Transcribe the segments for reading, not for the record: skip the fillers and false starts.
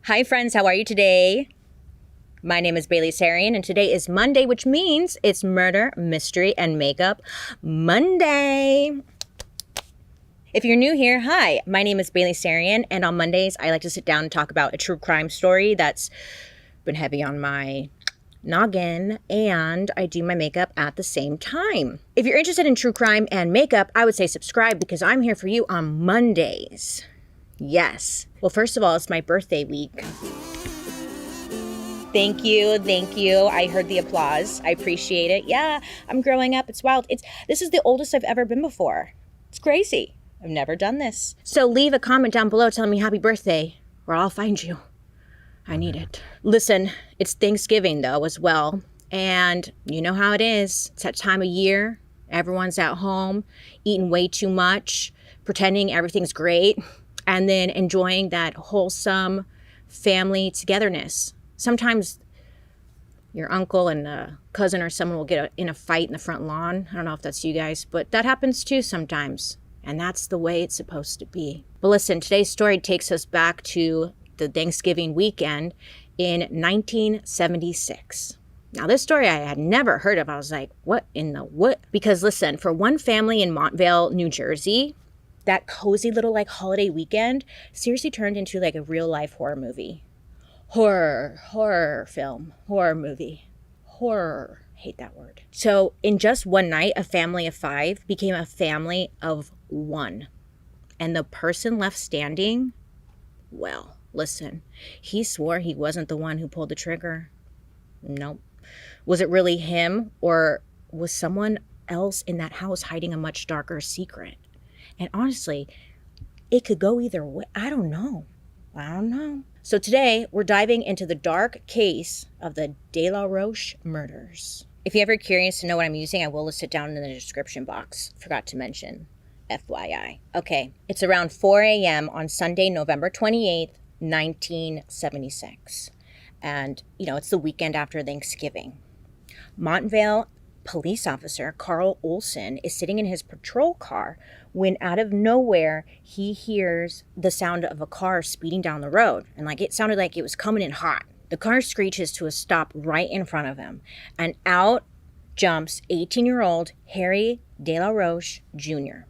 Hi friends, how are you today? My name is Bailey Sarian and today is Monday, which means it's Murder, Mystery, and Makeup Monday. If you're new here, hi, my name is Bailey Sarian, and on Mondays I like to sit down and talk about a true crime story that's been heavy on my noggin, and I do my makeup at the same time. If you're interested in true crime and makeup, I would say subscribe because I'm here for you on Mondays. Yes. Well, first of all, it's my birthday week. Thank you. I heard the applause. I appreciate it. Yeah, I'm growing up. It's wild. This is the oldest I've ever been before. It's crazy. I've never done this. So leave a comment down below telling me happy birthday, or I'll find you. I need it. Listen, it's Thanksgiving though as well. And you know how it is. It's that time of year. Everyone's at home, eating way too much, pretending everything's great, and then enjoying that wholesome family togetherness. Sometimes your uncle and a cousin or someone will get in a fight in the front lawn. I don't know if that's you guys, but that happens too sometimes. And that's the way it's supposed to be. But listen, today's story takes us back to the Thanksgiving weekend in 1976. Now, this story I had never heard of. I was like, what in the what? Because listen, for one family in Montvale, New Jersey, that cozy little holiday weekend seriously turned into like a real life horror movie. Horror film, horror movie, horror. Hate that word. So in just one night, a family of 5 became a family of 1. And the person left standing, well, listen, he swore he wasn't the one who pulled the trigger. Nope. Was it really him, or was someone else in that house hiding a much darker secret? And honestly, it could go either way. I don't know. So today, we're diving into the dark case of the De La Roche murders. If you're ever curious to know what I'm using, I will list it down in the description box. Forgot to mention, FYI. Okay, it's around 4 a.m. on Sunday, November 28th, 1976. And, it's the weekend after Thanksgiving. Montvale police officer Carl Olson is sitting in his patrol car when out of nowhere he hears the sound of a car speeding down the road, and it sounded like it was coming in hot. The car screeches to a stop right in front of him, and out jumps 18-year-old Harry De La Roche Jr.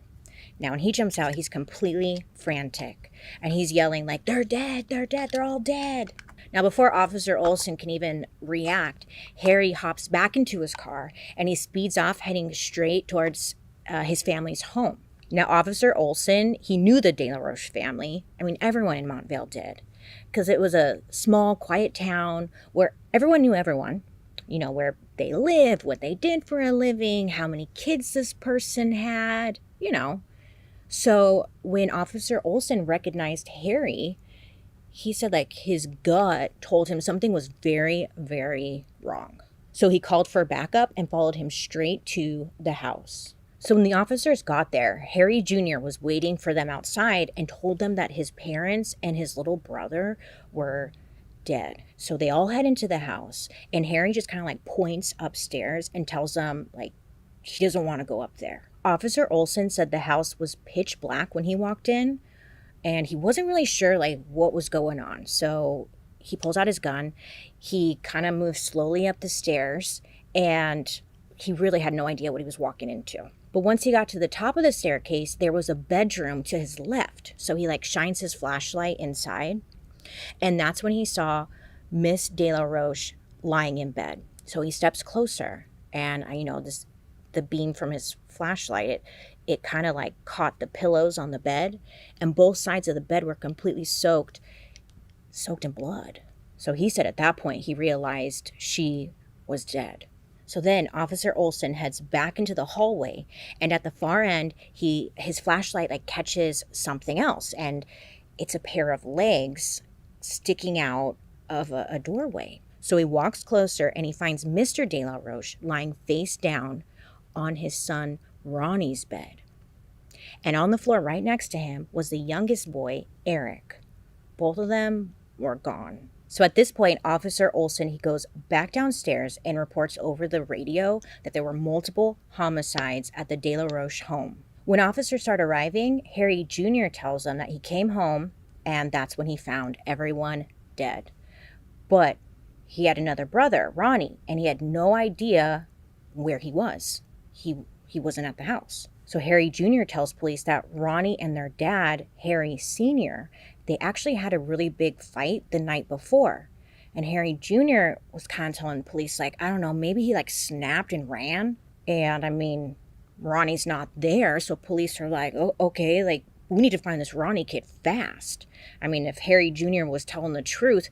Now when he jumps out, he's completely frantic and he's yelling they're dead, they're all dead. Now, before Officer Olson can even react, Harry hops back into his car and he speeds off, heading straight towards his family's home. Now, Officer Olson, he knew the De La Roche family. I mean, everyone in Montvale did, because it was a small, quiet town where everyone knew everyone, where they lived, what they did for a living, how many kids this person had, So when Officer Olson recognized Harry, he said his gut told him something was very, very wrong. So he called for backup and followed him straight to the house. So when the officers got there, Harry Jr. was waiting for them outside and told them that his parents and his little brother were dead. So they all head into the house, and Harry just kind of points upstairs and tells them he doesn't want to go up there. Officer Olson said the house was pitch black when he walked in, and he wasn't really sure what was going on. So he pulls out his gun. He kind of moves slowly up the stairs, and he really had no idea what he was walking into. But once he got to the top of the staircase, there was a bedroom to his left. So he shines his flashlight inside, and that's when he saw Miss De La Roche lying in bed. So he steps closer, and the beam from his flashlight, it kind of caught the pillows on the bed, and both sides of the bed were completely soaked in blood. So he said at that point he realized she was dead. So then Officer Olson heads back into the hallway, and at the far end his flashlight catches something else, and it's a pair of legs sticking out of a doorway. So he walks closer and he finds Mr. De La Roche lying face down on his son Ronnie's bed. And on the floor right next to him was the youngest boy, Eric. Both of them were gone. So at this point, Officer Olson, he goes back downstairs and reports over the radio that there were multiple homicides at the De La Roche home. When officers start arriving, Harry Jr. tells them that he came home, and that's when he found everyone dead. But he had another brother, Ronnie, and he had no idea where he was. He wasn't at the house. So Harry Jr. tells police that Ronnie and their dad, Harry Sr., they actually had a really big fight the night before. And Harry Jr. was kind of telling police, like, I don't know, maybe he like snapped and ran. And I mean, Ronnie's not there. So police are like, oh, okay, like, we need to find this Ronnie kid fast. I mean, if Harry Jr. was telling the truth,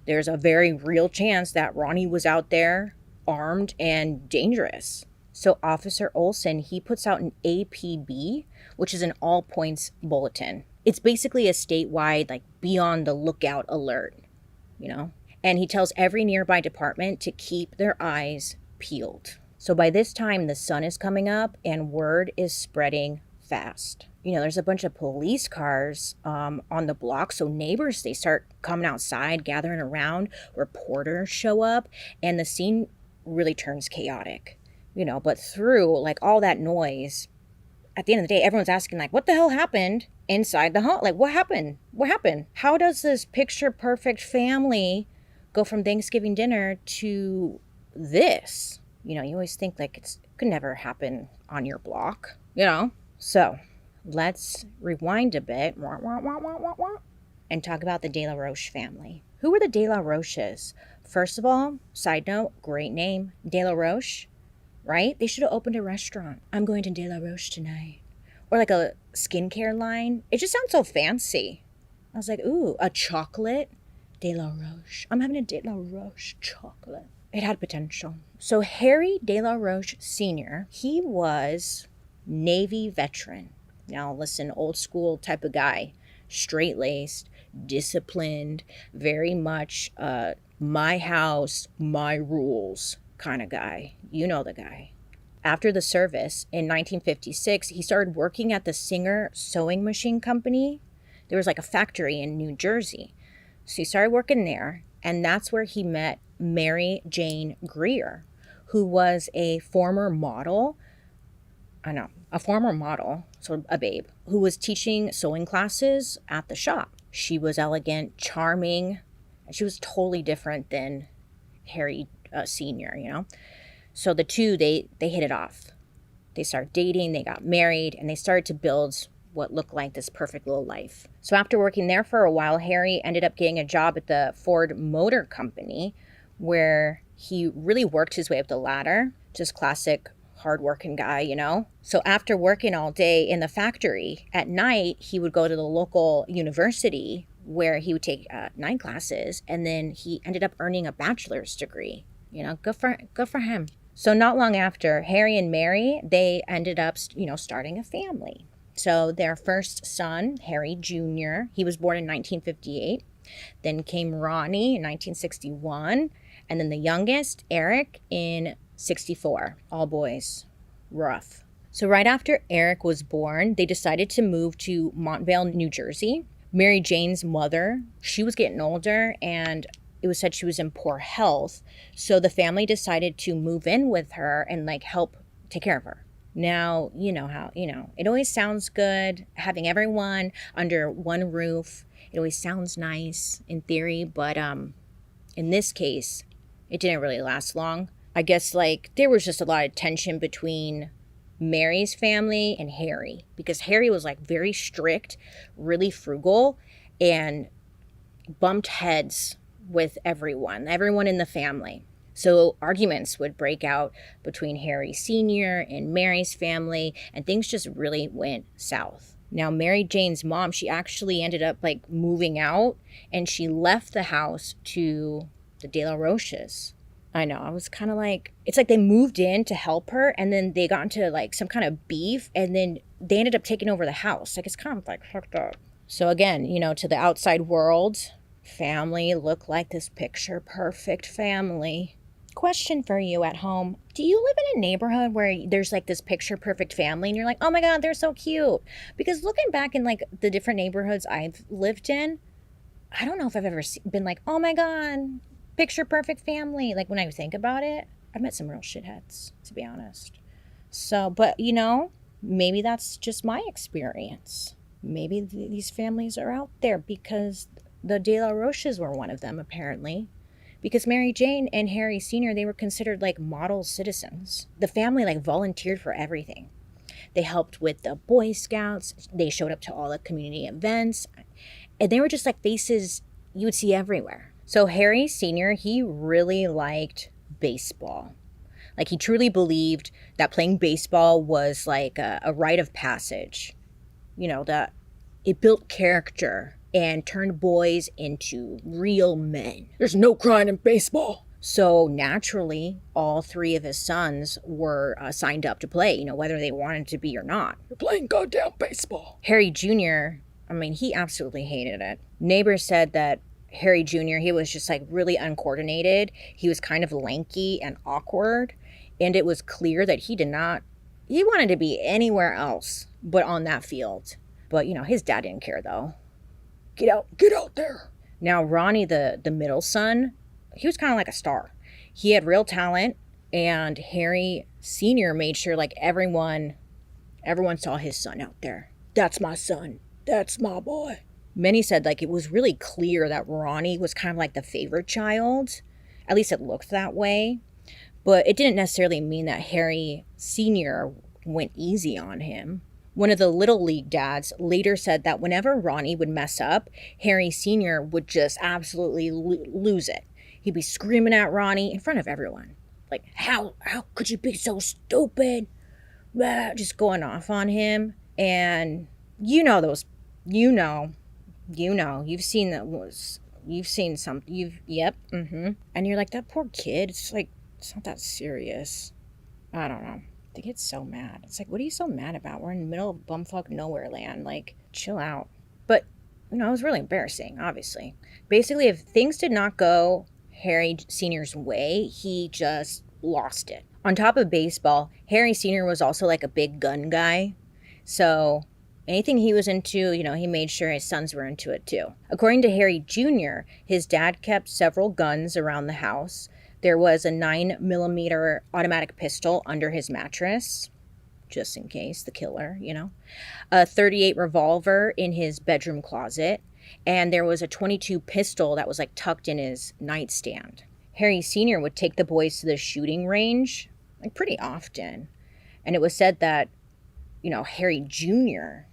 there's a very real chance that Ronnie was out there armed and dangerous. So Officer Olson, he puts out an APB, which is an all points bulletin. It's basically a statewide, like, be on the lookout alert, you know? And he tells every nearby department to keep their eyes peeled. So by this time, the sun is coming up and word is spreading fast. You know, there's a bunch of police cars on the block. So neighbors, they start coming outside, gathering around. Reporters show up, and the scene really turns chaotic. You know, but through like all that noise, at the end of the day, everyone's asking like, what the hell happened inside the home? Like, what happened? What happened? How does this picture perfect family go from Thanksgiving dinner to this? You know, you always think like it could never happen on your block, you know? So let's rewind a bit and talk about the De La Roche family. Who were the De La Roches? First of all, side note, great name, De La Roche. Right? They should have opened a restaurant. I'm going to De La Roche tonight. Or like a skincare line. It just sounds so fancy. I was like, ooh, a chocolate De La Roche. I'm having a De La Roche chocolate. It had potential. So Harry De La Roche Sr., he was Navy veteran. Now listen, old school type of guy. Straight-laced, disciplined, very much my house, my rules kind of guy. You know the guy. After the service in 1956, he started working at the Singer Sewing Machine Company. There was like a factory in New Jersey. So he started working there, and that's where he met Mary Jane Greer, who was a former model. So a babe, who was teaching sewing classes at the shop. She was elegant, charming, and she was totally different than Harry Sr., you know? So the two, they hit it off. They started dating, they got married, and they started to build what looked like this perfect little life. So after working there for a while, Harry ended up getting a job at the Ford Motor Company, where he really worked his way up the ladder. Just classic hardworking guy, you know? So after working all day in the factory, at night, he would go to the local university where he would take 9 classes, and then he ended up earning a bachelor's degree. You know, good for him. So not long after, Harry and Mary, they ended up, starting a family. So their first son, Harry Jr., he was born in 1958. Then came Ronnie in 1961. And then the youngest, Eric, in 64. All boys. Rough. So right after Eric was born, they decided to move to Montvale, New Jersey. Mary Jane's mother, she was getting older, and it was said she was in poor health. So the family decided to move in with her and help take care of her. Now, you know how, it always sounds good having everyone under one roof. It always sounds nice in theory, but in this case, it didn't really last long. I guess there was just a lot of tension between Mary's family and Harry, because Harry was very strict, really frugal, and bumped heads with everyone in the family. So arguments would break out between Harry Sr. and Mary's family, and things just really went south. Now, Mary Jane's mom, she actually ended up moving out, and she left the house to the De La Roches. I know, I was kind of it's they moved in to help her, and then they got into some kind of beef, and then they ended up taking over the house. It's kind of fucked up. So again, to the outside world, family looked like this picture perfect family. Question for you at home. Do you live in a neighborhood where there's this picture perfect family and you're like, oh my God, they're so cute? Because looking back in the different neighborhoods I've lived in, I don't know if I've ever been oh my God, picture perfect family. When I think about it, I've met some real shitheads, to be honest. So, but maybe that's just my experience. Maybe these families are out there because The De La Roches were one of them, apparently. Because Mary Jane and Harry Sr., they were considered like model citizens. The family like volunteered for everything. They helped with the Boy Scouts. They showed up to all the community events. And they were just like faces you would see everywhere. So Harry Sr., he really liked baseball. Like he truly believed that playing baseball was like a rite of passage. You know, that it built character and turned boys into real men. There's no crying in baseball. So naturally, all three of his sons were signed up to play, you know, whether they wanted to be or not. You're playing goddamn baseball. Harry Jr., I mean, he absolutely hated it. Neighbors said that Harry Jr., he was just like really uncoordinated. He was kind of lanky and awkward. And it was clear that he wanted to be anywhere else but on that field. But, you know, his dad didn't care though. Get out there. Now, Ronnie, the middle son, he was kind of like a star. He had real talent, and Harry Sr. made sure like everyone saw his son out there. That's my son. That's my boy. Many said like it was really clear that Ronnie was kind of like the favorite child. At least it looked that way. But it didn't necessarily mean that Harry Sr. went easy on him. One of the Little League dads later said that whenever Ronnie would mess up, Harry Sr. would just absolutely lose it. He'd be screaming at Ronnie in front of everyone. Like, how could you be so stupid? Blah, just going off on him. And you've seen And you're like, that poor kid, it's like, it's not that serious. I don't know. They get so mad. It's like, what are you so mad about? We're in the middle of bumfuck nowhere land. Like, chill out. But, you know, it was really embarrassing, obviously. Basically, if things did not go Harry Sr.'s way, he just lost it. On top of baseball, Harry Sr. was also like a big gun guy. So anything he was into, you know, he made sure his sons were into it too. According to Harry Jr., his dad kept several guns around the house. There was a 9mm automatic pistol under his mattress, just in case, the killer, you know. A .38 revolver in his bedroom closet. And there was a .22 pistol that was like tucked in his nightstand. Harry Sr. would take the boys to the shooting range like pretty often. And it was said that, you know, Harry Jr.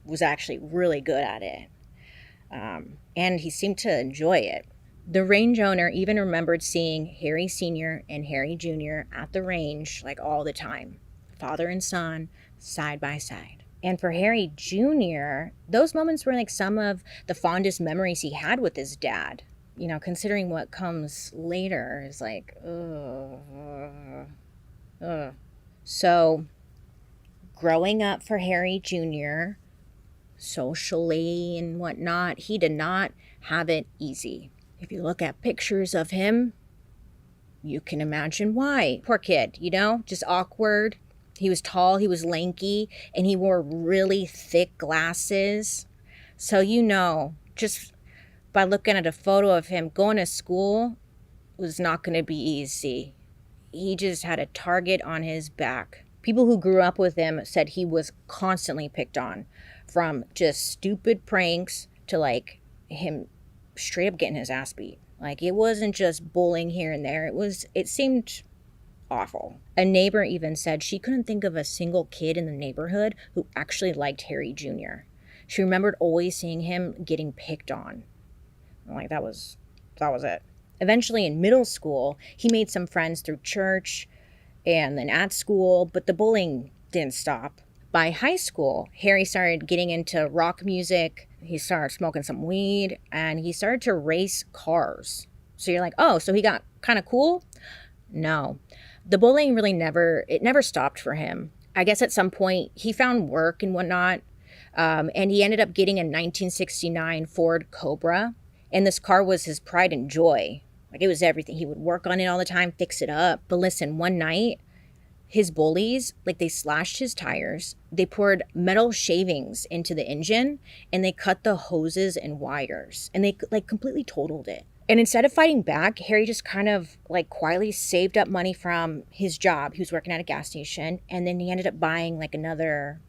was actually really good at it. And he seemed to enjoy it. The range owner even remembered seeing Harry Sr. and Harry Jr. at the range like all the time. Father and son, side by side. And for Harry Jr., those moments were like some of the fondest memories he had with his dad. You know, considering what comes later is like, So, growing up for Harry Jr., socially and whatnot, he did not have it easy. If you look at pictures of him, you can imagine why. Poor kid, you know, just awkward. He was tall, he was lanky, and he wore really thick glasses. So, you know, just by looking at a photo of him going to school was not going to be easy. He just had a target on his back. People who grew up with him said he was constantly picked on, from just stupid pranks to like him straight up getting his ass beat. Like, it wasn't just bullying here and there. It seemed awful. A neighbor even said she couldn't think of a single kid in the neighborhood who actually liked Harry Jr. She remembered always seeing him getting picked on. Like, that was it. Eventually in middle school, he made some friends through church and then at school, but the bullying didn't stop. By high school, Harry started getting into rock music. He started smoking some weed, and he started to race cars. So you're like, oh, so he got kind of cool? No. The bullying really never stopped for him. I guess at some point he found work and whatnot, and he ended up getting a 1969 Ford Cobra, and this car was his pride and joy. Like, it was everything. He would work on it all the time, fix it up. But listen, one night, his bullies, like, they slashed his tires, they poured metal shavings into the engine, and they cut the hoses and wires, and they like completely totaled it. And instead of fighting back, Harry just kind of like quietly saved up money from his job. He was working at a gas station, and then he ended up buying like another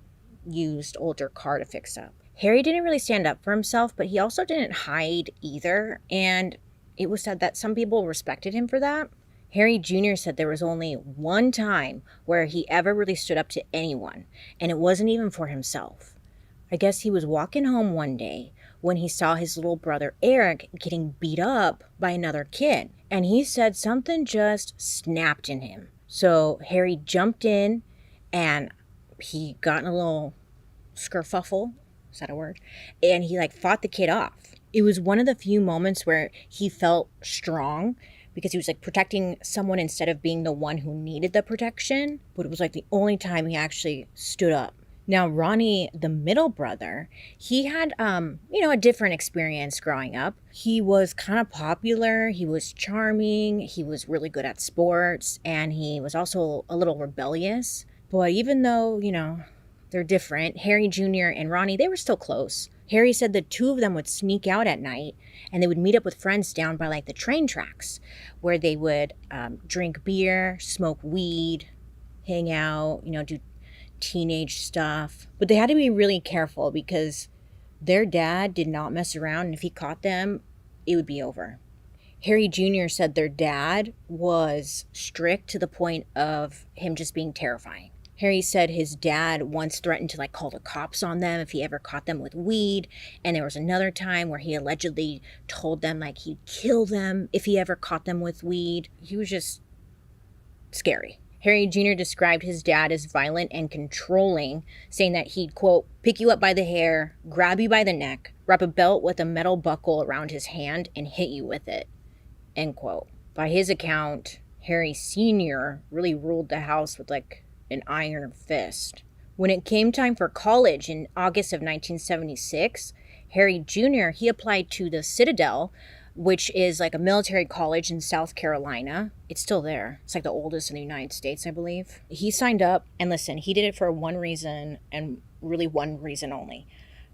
used older car to fix up. Harry didn't really stand up for himself, but he also didn't hide either, and it was said that some people respected him for that. Harry Jr. said there was only one time where he ever really stood up to anyone, and it wasn't even for himself. I guess he was walking home one day when he saw his little brother Eric getting beat up by another kid, and he said something just snapped in him. So Harry jumped in and he got in a little skerfuffle, is that a word? And he fought the kid off. It was one of the few moments where he felt strong because he was protecting someone instead of being the one who needed the protection. But it was the only time he actually stood up. Now, Ronnie, the middle brother, he had, a different experience growing up. He was kind of popular. He was charming. He was really good at sports. And he was also a little rebellious. But even though, they're different, Harry Jr. and Ronnie, they were still close. Harry said the two of them would sneak out at night and they would meet up with friends down by the train tracks where they would drink beer, smoke weed, hang out, do teenage stuff. But they had to be really careful because their dad did not mess around, and if he caught them, it would be over. Harry Jr. said their dad was strict to the point of him just being terrifying. Harry said his dad once threatened to call the cops on them if he ever caught them with weed. And there was another time where he allegedly told them he'd kill them if he ever caught them with weed. He was just scary. Harry Jr. described his dad as violent and controlling, saying that he'd, quote, pick you up by the hair, grab you by the neck, wrap a belt with a metal buckle around his hand, and hit you with it, end quote. By his account, Harry Sr. really ruled the house with an iron fist. When it came time for college in August of 1976, Harry Jr., he applied to the Citadel, which is a military college in South Carolina. It's still there. It's the oldest in the United States, I believe. He signed up, and listen, he did it for one reason, and really one reason only.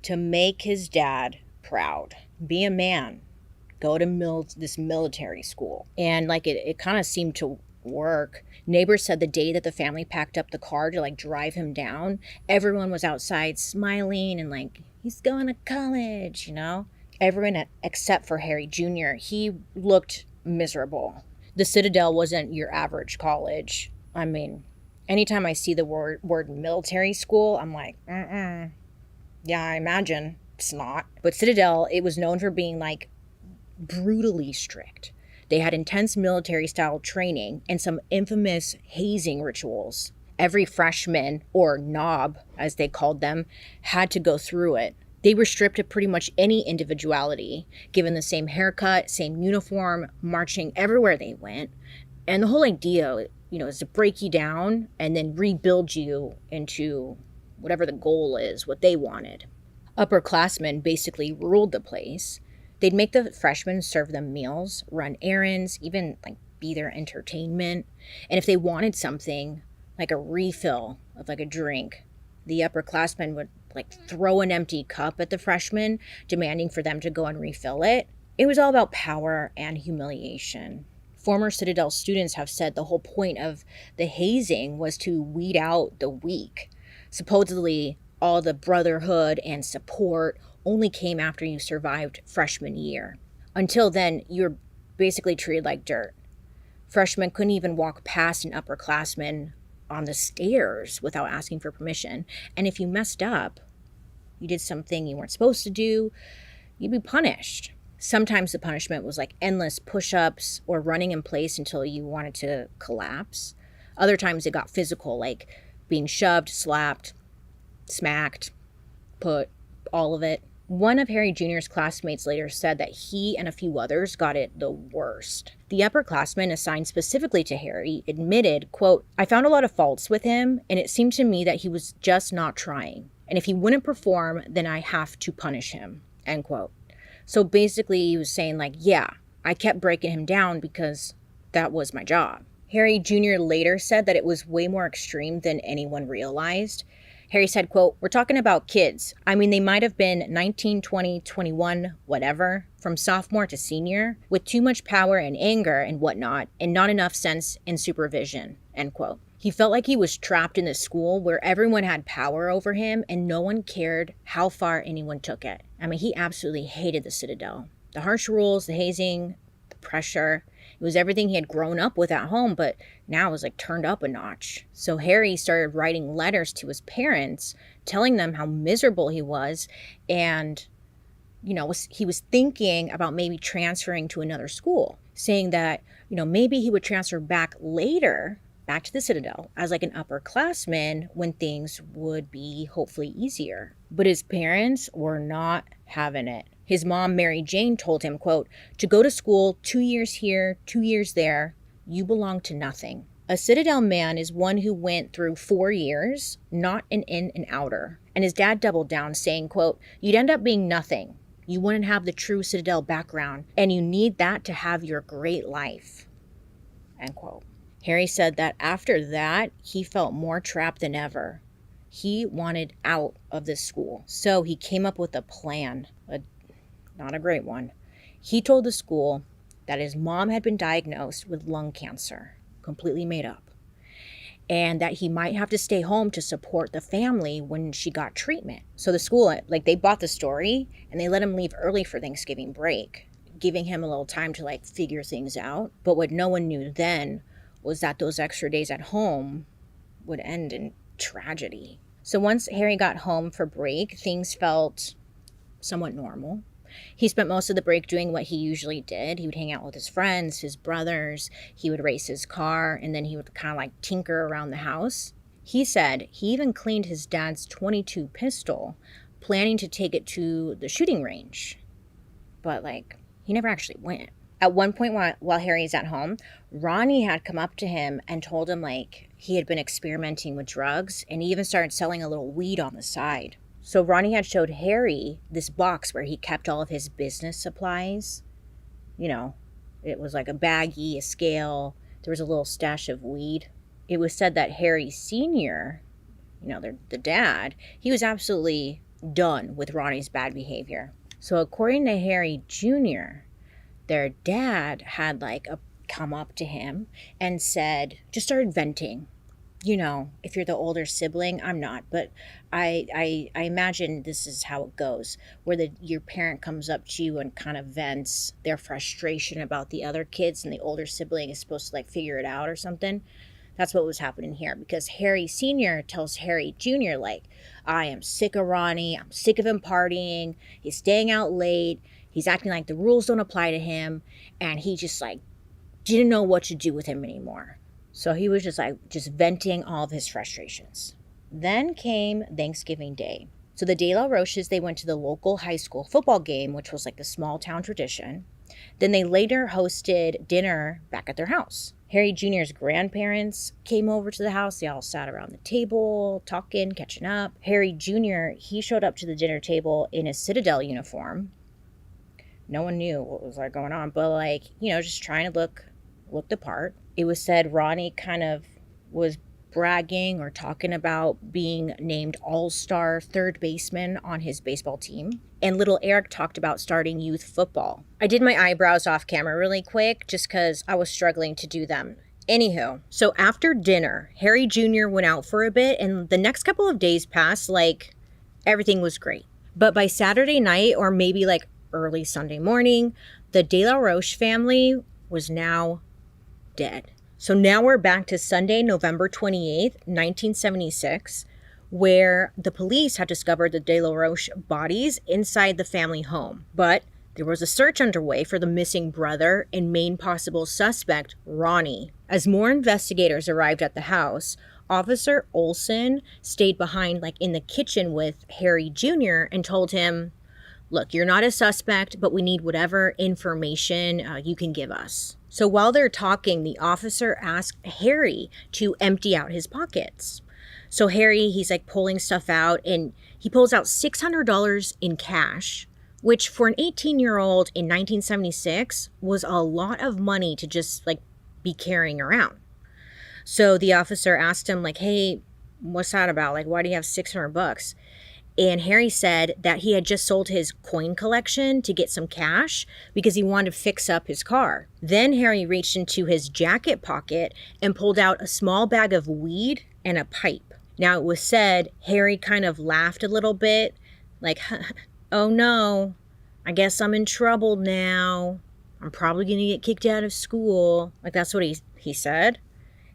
To make his dad proud. Be a man. Go to this military school. And it kind of seemed to work. Neighbors said the day that the family packed up the car to drive him down, everyone was outside smiling and he's going to college, Everyone except for Harry Jr., he looked miserable. The Citadel wasn't your average college. I mean, anytime I see the word military school, I'm yeah, I imagine it's not. But Citadel, it was known for being brutally strict. They had intense military-style training and some infamous hazing rituals. Every freshman, or knob, as they called them, had to go through it. They were stripped of pretty much any individuality, given the same haircut, same uniform, marching everywhere they went. And the whole idea, is to break you down and then rebuild you into whatever the goal is, what they wanted. Upperclassmen basically ruled the place. They'd make the freshmen serve them meals, run errands, even be their entertainment. And if they wanted something, like a refill of a drink, the upperclassmen would throw an empty cup at the freshmen, demanding for them to go and refill it. It was all about power and humiliation. Former Citadel students have said the whole point of the hazing was to weed out the weak. Supposedly, all the brotherhood and support only came after you survived freshman year. Until then, you were basically treated like dirt. Freshmen couldn't even walk past an upperclassman on the stairs without asking for permission. And if you messed up, you did something you weren't supposed to do, you'd be punished. Sometimes the punishment was endless push-ups or running in place until you wanted to collapse. Other times it got physical, like being shoved, slapped, smacked, put, all of it. One of Harry Jr.'s classmates later said that he and a few others got it the worst. The upperclassman assigned specifically to Harry admitted, quote, "I found a lot of faults with him, and it seemed to me that he was just not trying. And if he wouldn't perform, then I have to punish him," end quote. So basically he was saying yeah, I kept breaking him down because that was my job. Harry Jr. later said that it was way more extreme than anyone realized. Harry said, quote, "We're talking about kids. I mean, they might have been 19, 20, 21, whatever, from sophomore to senior, with too much power and anger and whatnot, and not enough sense and supervision," end quote. He felt like he was trapped in this school where everyone had power over him and no one cared how far anyone took it. I mean, he absolutely hated the Citadel. The harsh rules, the hazing, the pressure. It was everything he had grown up with at home, but now it was like turned up a notch. So Harry started writing letters to his parents, telling them how miserable he was, and he was thinking about maybe transferring to another school, saying that, maybe he would transfer back later, back to the Citadel, as like an upperclassman when things would be hopefully easier. But his parents were not having it. His mom, Mary Jane, told him, quote, "To go to school 2 years here, 2 years there, you belong to nothing." A Citadel man is one who went through 4 years, not an in and outer. And his dad doubled down, saying, quote, "You'd end up being nothing. You wouldn't have the true Citadel background, and you need that to have your great life." End quote. Harry said that after that, he felt more trapped than ever. He wanted out of this school. So he came up with a plan, not a great one. He told the school that his mom had been diagnosed with lung cancer, completely made up, and that he might have to stay home to support the family when she got treatment. So the school, they bought the story and they let him leave early for Thanksgiving break, giving him a little time to figure things out. But what no one knew then was that those extra days at home would end in tragedy. So once Harry got home for break, things felt somewhat normal. He spent most of the break doing what he usually did. He would hang out with his friends, his brothers, he would race his car, and then he would kind of tinker around the house. He said he even cleaned his dad's .22 pistol, planning to take it to the shooting range. But he never actually went. At one point while Harry's at home, Ronnie had come up to him and told him he had been experimenting with drugs, and he even started selling a little weed on the side. So Ronnie had showed Harry this box where he kept all of his business supplies. It was like a baggie, a scale. There was a little stash of weed. It was said that Harry Sr., the dad, he was absolutely done with Ronnie's bad behavior. So according to Harry Jr., their dad had come up to him and said, just started venting. If you're the older sibling, I'm not, but I imagine this is how it goes, where your parent comes up to you and kind of vents their frustration about the other kids, and the older sibling is supposed to figure it out or something. That's what was happening here, because Harry Sr. tells Harry Jr. I am sick of Ronnie. I'm sick of him partying. He's staying out late. He's acting like the rules don't apply to him, and he just didn't know what to do with him anymore. So he was just venting all of his frustrations. Then came Thanksgiving Day. So the De La Roches, they went to the local high school football game, which was the small town tradition. Then they later hosted dinner back at their house. Harry Jr.'s grandparents came over to the house. They all sat around the table, talking, catching up. Harry Jr., he showed up to the dinner table in his Citadel uniform. No one knew what was going on, but just trying to look the part. It was said Ronnie kind of was bragging or talking about being named all-star third baseman on his baseball team. And little Eric talked about starting youth football. I did my eyebrows off camera really quick just because I was struggling to do them. Anywho, so after dinner, Harry Jr. went out for a bit, and the next couple of days passed everything was great. But by Saturday night, or maybe early Sunday morning, the De La Roche family was now dead. So now we're back to Sunday, November 28th, 1976, where the police had discovered the De La Roche bodies inside the family home. But there was a search underway for the missing brother and main possible suspect, Ronnie. As more investigators arrived at the house, Officer Olson stayed behind in the kitchen with Harry Jr. and told him, "Look, you're not a suspect, but we need whatever information you can give us." So while they're talking, the officer asked Harry to empty out his pockets. So Harry, he's pulling stuff out, and he pulls out $600 in cash, which for an 18-year-old in 1976 was a lot of money to just be carrying around. So the officer asked him hey, what's that about? Why do you have $600? And Harry said that he had just sold his coin collection to get some cash because he wanted to fix up his car. Then Harry reached into his jacket pocket and pulled out a small bag of weed and a pipe. Now, it was said Harry kind of laughed a little bit, like, oh no, I guess I'm in trouble now. I'm probably going to get kicked out of school. Like, that's what he said.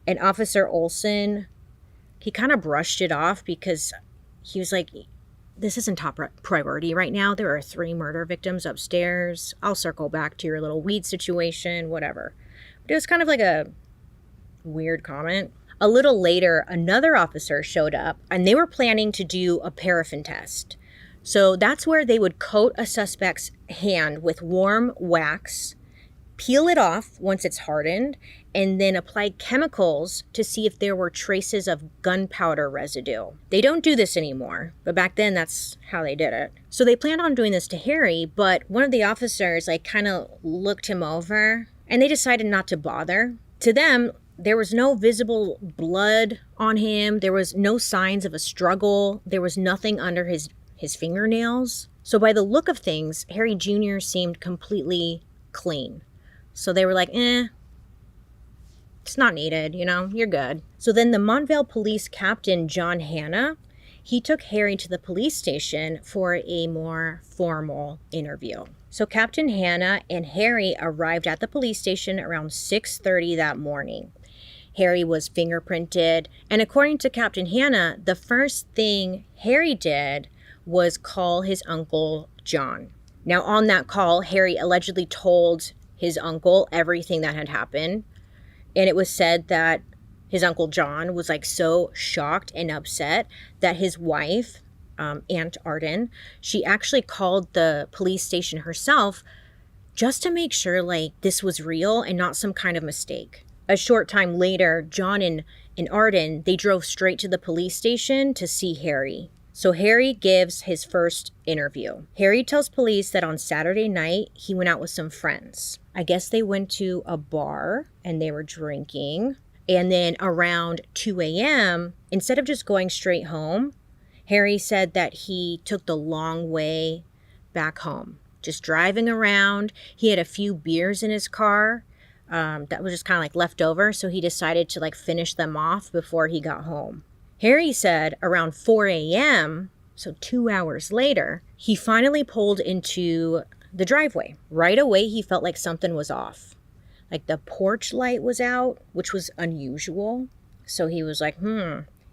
And Officer Olson, he kind of brushed it off because he was like, this isn't top priority right now. There are 3 murder victims upstairs. I'll circle back to your little weed situation, whatever. But it was kind of like a weird comment. A little later, another officer showed up, and they were planning to do a paraffin test. So that's where they would coat a suspect's hand with warm wax, peel it off once it's hardened, and then apply chemicals to see if there were traces of gunpowder residue. They don't do this anymore, but back then that's how they did it. So they planned on doing this to Harry, but one of the officers kind of looked him over, and they decided not to bother. To them, there was no visible blood on him. There was no signs of a struggle. There was nothing under his fingernails. So by the look of things, Harry Jr. seemed completely clean. So they were like, it's not needed, you're good. So then the Montvale Police Captain, John Hanna, he took Harry to the police station for a more formal interview. So Captain Hanna and Harry arrived at the police station around 6:30 that morning. Harry was fingerprinted, and according to Captain Hanna, the first thing Harry did was call his uncle John. Now, on that call, Harry allegedly told his uncle everything that had happened, and it was said that his uncle John was so shocked and upset that his wife, Aunt Arden, she actually called the police station herself just to make sure this was real and not some kind of mistake. A short time later, John and Arden, they drove straight to the police station to see Harry. So Harry gives his first interview. Harry tells police that on Saturday night, he went out with some friends. I guess they went to a bar and they were drinking. And then around 2 a.m., instead of just going straight home, Harry said that he took the long way back home, just driving around. He had a few beers in his car that was just kind of left over. So he decided to finish them off before he got home. Harry said around 4 a.m., so 2 hours later, he finally pulled into the driveway. Right away, he felt like something was off. The porch light was out, which was unusual. So he was like,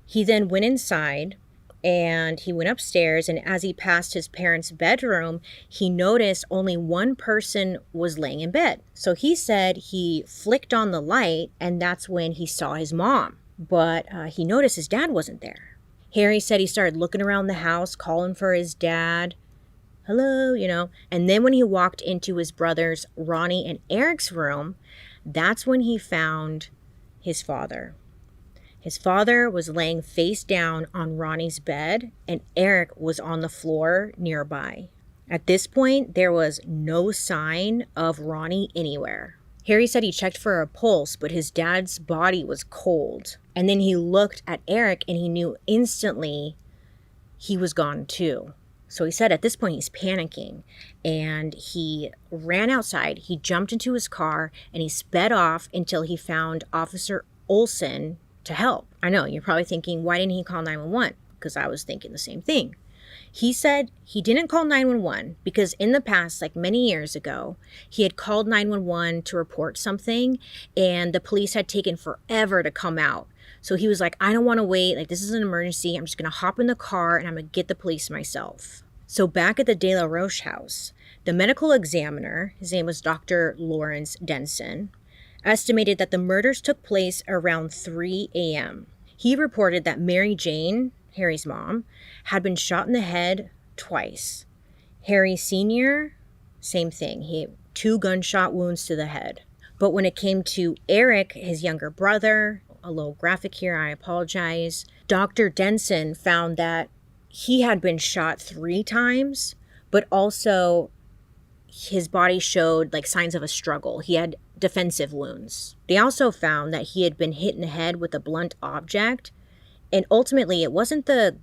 He then went inside and he went upstairs. And as he passed his parents' bedroom, he noticed only one person was laying in bed. So he said he flicked on the light, and that's when he saw his mom. But he noticed his dad wasn't there. Harry said he started looking around the house, calling for his dad. Hello, And then when he walked into his brothers, Ronnie and Eric's room, that's when he found his father. His father was laying face down on Ronnie's bed, and Eric was on the floor nearby. At this point, there was no sign of Ronnie anywhere. Harry said he checked for a pulse, but his dad's body was cold. And then he looked at Eric and he knew instantly he was gone too. So he said at this point he's panicking, and he ran outside. He jumped into his car and he sped off until he found Officer Olson to help. I know, you're probably thinking, why didn't he call 911? Because I was thinking the same thing. He said he didn't call 911 because in the past, many years ago, he had called 911 to report something, and the police had taken forever to come out. So he was like, I don't want to wait. This is an emergency. I'm just going to hop in the car and I'm going to get the police myself. So back at the De La Roche house, the medical examiner, his name was Dr. Lawrence Denson, estimated that the murders took place around 3 a.m. He reported that Mary Jane, Harry's mom, had been shot in the head twice. Harry Sr., same thing. He had 2 gunshot wounds to the head. But when it came to Eric, his younger brother, a little graphic here, I apologize, Dr. Denson found that he had been shot 3 times, but also his body showed signs of a struggle. He had defensive wounds. They also found that he had been hit in the head with a blunt object, and ultimately it wasn't the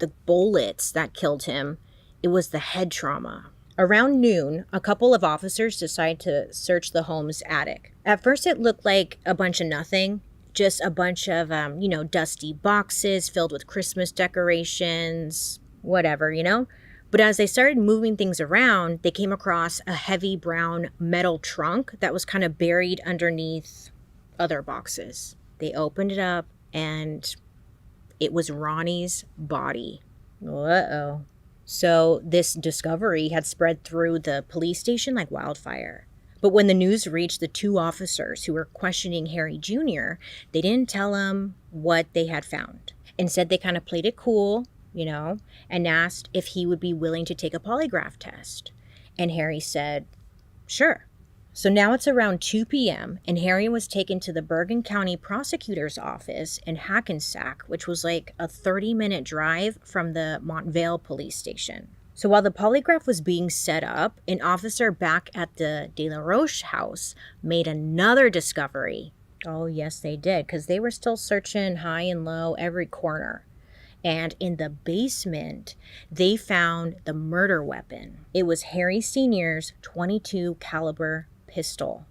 the bullets that killed him. It was the head trauma. Around noon, a couple of officers decide to search the home's attic. At first, it looked like a bunch of nothing, just a bunch of, dusty boxes filled with Christmas decorations, whatever, But as they started moving things around, they came across a heavy brown metal trunk that was kind of buried underneath other boxes. They opened it up, and it was Ronnie's body. Uh-oh. So this discovery had spread through the police station like wildfire. But when the news reached the two officers who were questioning Harry Jr., they didn't tell him what they had found. Instead, they kind of played it cool, and asked if he would be willing to take a polygraph test. And Harry said, sure. So now it's around 2 p.m., and Harry was taken to the Bergen County Prosecutor's Office in Hackensack, which was like a 30-minute drive from the Montvale police station. So while the polygraph was being set up, an officer back at the De La Roche house made another discovery. Oh, yes, they did, because they were still searching high and low every corner. And in the basement, they found the murder weapon. It was Harry Sr.'s .22 caliber pistol.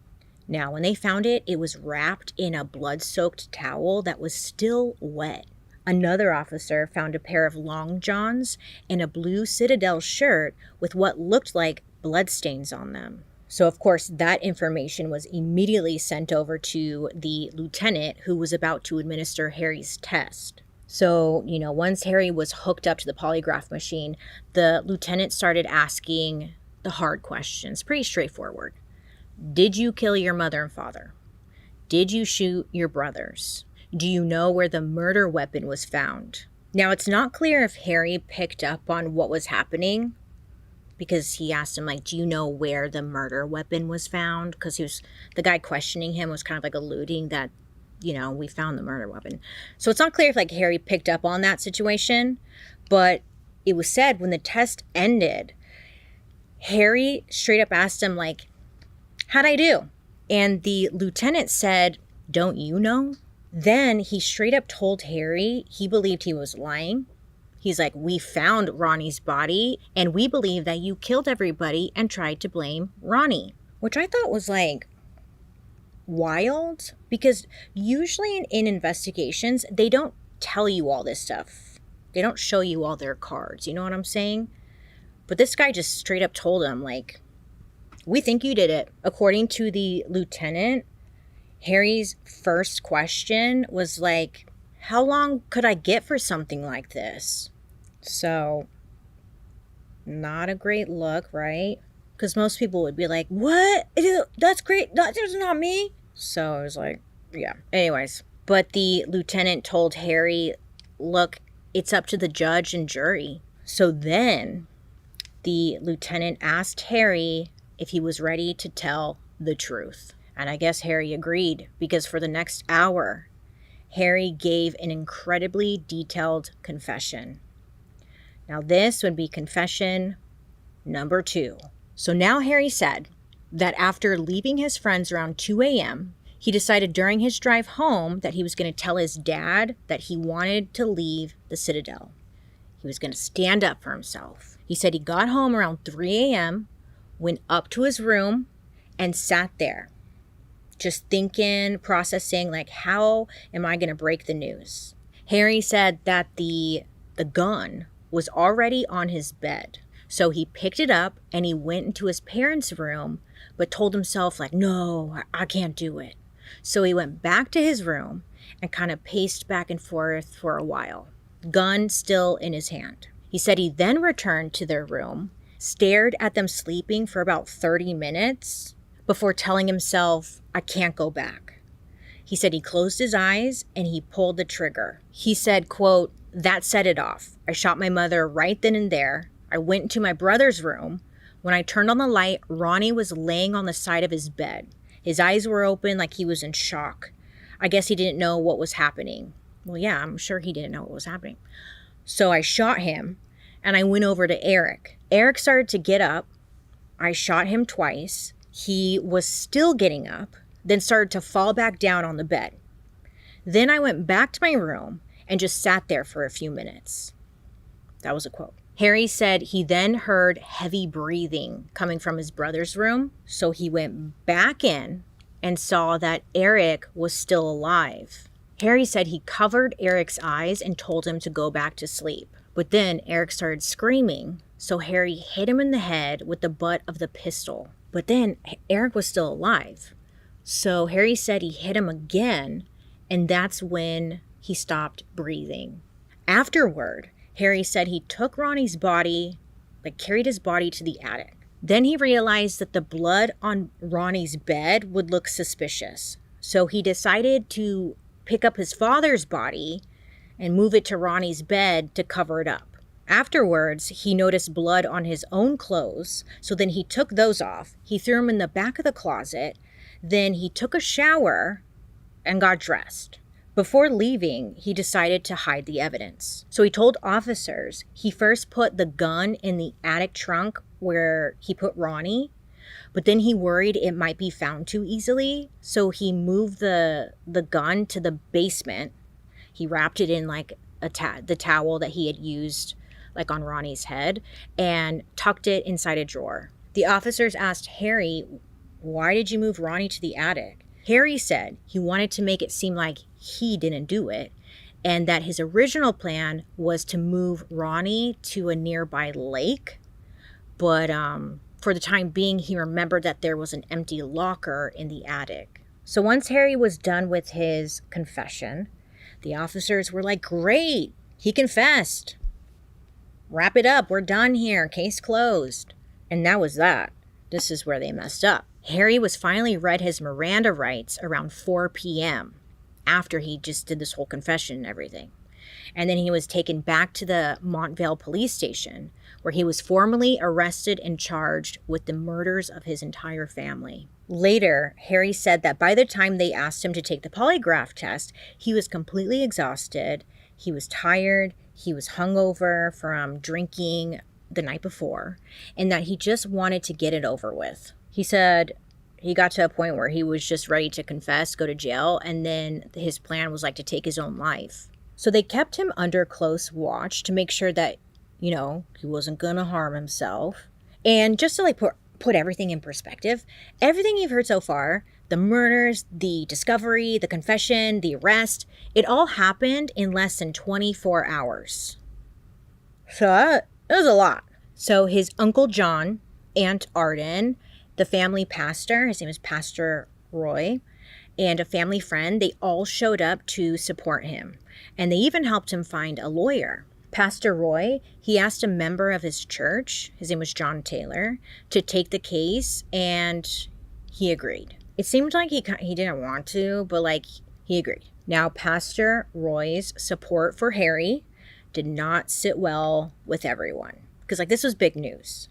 Now, when they found it, it was wrapped in a blood-soaked towel that was still wet. Another officer found a pair of long johns and a blue Citadel shirt with what looked like bloodstains on them. So, of course, that information was immediately sent over to the lieutenant who was about to administer Harry's test. So, once Harry was hooked up to the polygraph machine, the lieutenant started asking the hard questions. Pretty straightforward. Did you kill your mother and father? Did you shoot your brothers? Do you know where the murder weapon was found? Now, it's not clear if Harry picked up on what was happening, because he asked him, do you know where the murder weapon was found? Because the guy questioning him was kind of alluding that, we found the murder weapon. So it's not clear if Harry picked up on that situation, but it was said when the test ended, Harry straight up asked him, how'd I do? And the lieutenant said, don't you know? Then he straight up told Harry he believed he was lying. He's like, we found Ronnie's body, and we believe that you killed everybody and tried to blame Ronnie. Which I thought was wild, because usually in investigations, they don't tell you all this stuff. They don't show you all their cards. You know what I'm saying? But this guy just straight up told him, we think you did it. According to the lieutenant, Harry's first question was how long could I get for something like this? So, not a great look, right? Because most people would be like, what? That's great. That's not me. So I was yeah. Anyways, but the lieutenant told Harry, look, it's up to the judge and jury. So then the lieutenant asked Harry if he was ready to tell the truth. And I guess Harry agreed, because for the next hour, Harry gave an incredibly detailed confession. Now this would be confession number 2. So now Harry said that after leaving his friends around 2 a.m., he decided during his drive home that he was going to tell his dad that he wanted to leave the Citadel. He was going to stand up for himself. He said he got home around 3 a.m., went up to his room, and sat there, just thinking, processing, how am I going to break the news? Harry said that the gun was already on his bed. So he picked it up and he went into his parents' room, but told himself, no, I can't do it. So he went back to his room and kind of paced back and forth for a while, gun still in his hand. He said he then returned to their room, stared at them sleeping for about 30 minutes before telling himself, I can't go back. He said he closed his eyes and he pulled the trigger. He said, quote, that set it off. I shot my mother right then and there. I went into my brother's room. When I turned on the light, Ronnie was laying on the side of his bed. His eyes were open like he was in shock. I guess he didn't know what was happening. Well, yeah, I'm sure he didn't know what was happening. So I shot him and I went over to Eric. Eric started to get up. I shot him twice. He was still getting up, then started to fall back down on the bed. Then I went back to my room and just sat there for a few minutes. That was a quote. Harry said he then heard heavy breathing coming from his brother's room, so he went back in and saw that Eric was still alive. Harry said he covered Eric's eyes and told him to go back to sleep. But then Eric started screaming, so Harry hit him in the head with the butt of the pistol. But then Eric was still alive. So Harry said he hit him again, and that's when he stopped breathing. Afterward, Harry said he took Ronnie's body, carried his body to the attic. Then he realized that the blood on Ronnie's bed would look suspicious. So he decided to pick up his father's body and move it to Ronnie's bed to cover it up. Afterwards, he noticed blood on his own clothes, so then he took those off. He threw them in the back of the closet. Then he took a shower and got dressed. Before leaving, he decided to hide the evidence. So he told officers he first put the gun in the attic trunk where he put Ronnie, but then he worried it might be found too easily, so he moved the gun to the basement. He wrapped it in the towel that he had used on Ronnie's head and tucked it inside a drawer. The officers asked Harry, "Why did you move Ronnie to the attic?" Harry said he wanted to make it seem like he didn't do it, and that his original plan was to move Ronnie to a nearby lake. But for the time being, he remembered that there was an empty locker in the attic. So once Harry was done with his confession, the officers were like, "Great, he confessed. Wrap it up, we're done here, case closed." And that was that. This is where they messed up. Harry was finally read his Miranda rights around 4 p.m. after he just did this whole confession and everything. And then he was taken back to the Montvale police station, where he was formally arrested and charged with the murders of his entire family. Later, Harry said that by the time they asked him to take the polygraph test, he was completely exhausted, he was tired, he was hungover from drinking the night before, and that he just wanted to get it over with. He said he got to a point where he was just ready to confess, go to jail, and then his plan was to take his own life. So they kept him under close watch to make sure that, he wasn't going to harm himself. And just to put everything in perspective, everything you've heard so far, the murders, the discovery, the confession, the arrest, it all happened in less than 24 hours. So that was a lot. So his Uncle John, Aunt Arden, the family pastor, his name is Pastor Roy, and a family friend, they all showed up to support him. And they even helped him find a lawyer. Pastor Roy, he asked a member of his church, his name was John Taylor, to take the case, and he agreed. It seemed like he didn't want to, but he agreed. Now, Pastor Roy's support for Harry did not sit well with everyone, because this was big news.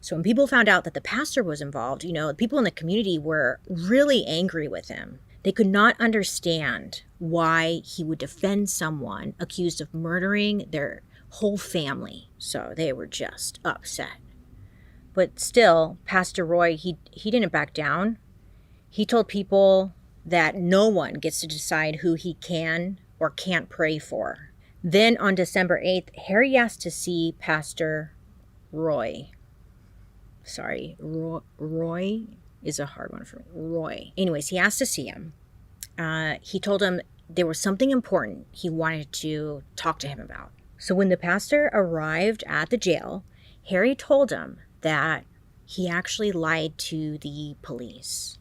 So when people found out that the pastor was involved, people in the community were really angry with him. They could not understand why he would defend someone accused of murdering their whole family. So they were just upset. But still, Pastor Roy, he didn't back down. He told people that no one gets to decide who he can or can't pray for. Then on December 8th, Harry asked to see Pastor Roy. Roy is a hard one for me. Roy. Anyways, he asked to see him. He told him there was something important he wanted to talk to him about. So when the pastor arrived at the jail, Harry told him that he actually lied to the police.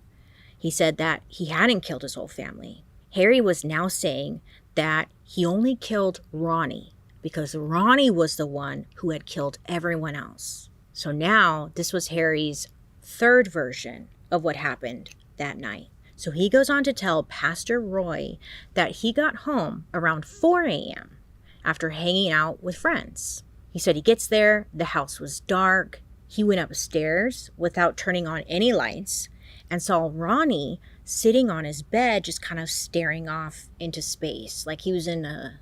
He said that he hadn't killed his whole family. Harry was now saying that he only killed Ronnie because Ronnie was the one who had killed everyone else. So now this was Harry's third version of what happened that night. So he goes on to tell Pastor Roy that he got home around 4 a.m. after hanging out with friends. He said he gets there, the house was dark. He went upstairs without turning on any lights and saw Ronnie sitting on his bed just kind of staring off into space, like he was in a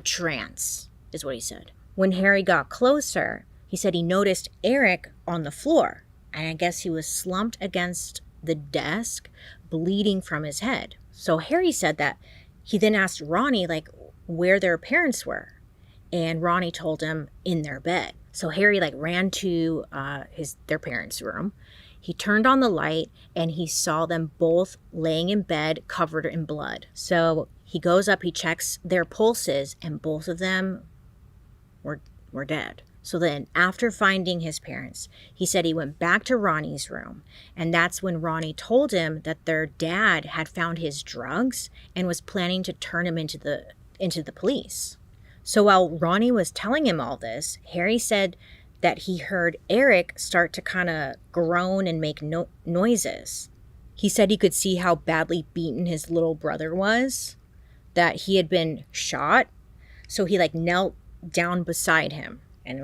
trance, is what he said. When Harry got closer, he said he noticed Eric on the floor, and I guess he was slumped against the desk, bleeding from his head. So Harry said that he then asked Ronnie, where their parents were. and Ronnie told him in their bed. So Harry ran to their parents' room. He turned on the light and he saw them both laying in bed covered in blood. So he goes up, he checks their pulses, and both of them were dead. So then, after finding his parents, he said he went back to Ronnie's room, and that's when Ronnie told him that their dad had found his drugs and was planning to turn him into the police. So while Ronnie was telling him all this, Harry said that he heard Eric start to kind of groan and make noises. He said he could see how badly beaten his little brother was, that he had been shot, so he knelt down beside him and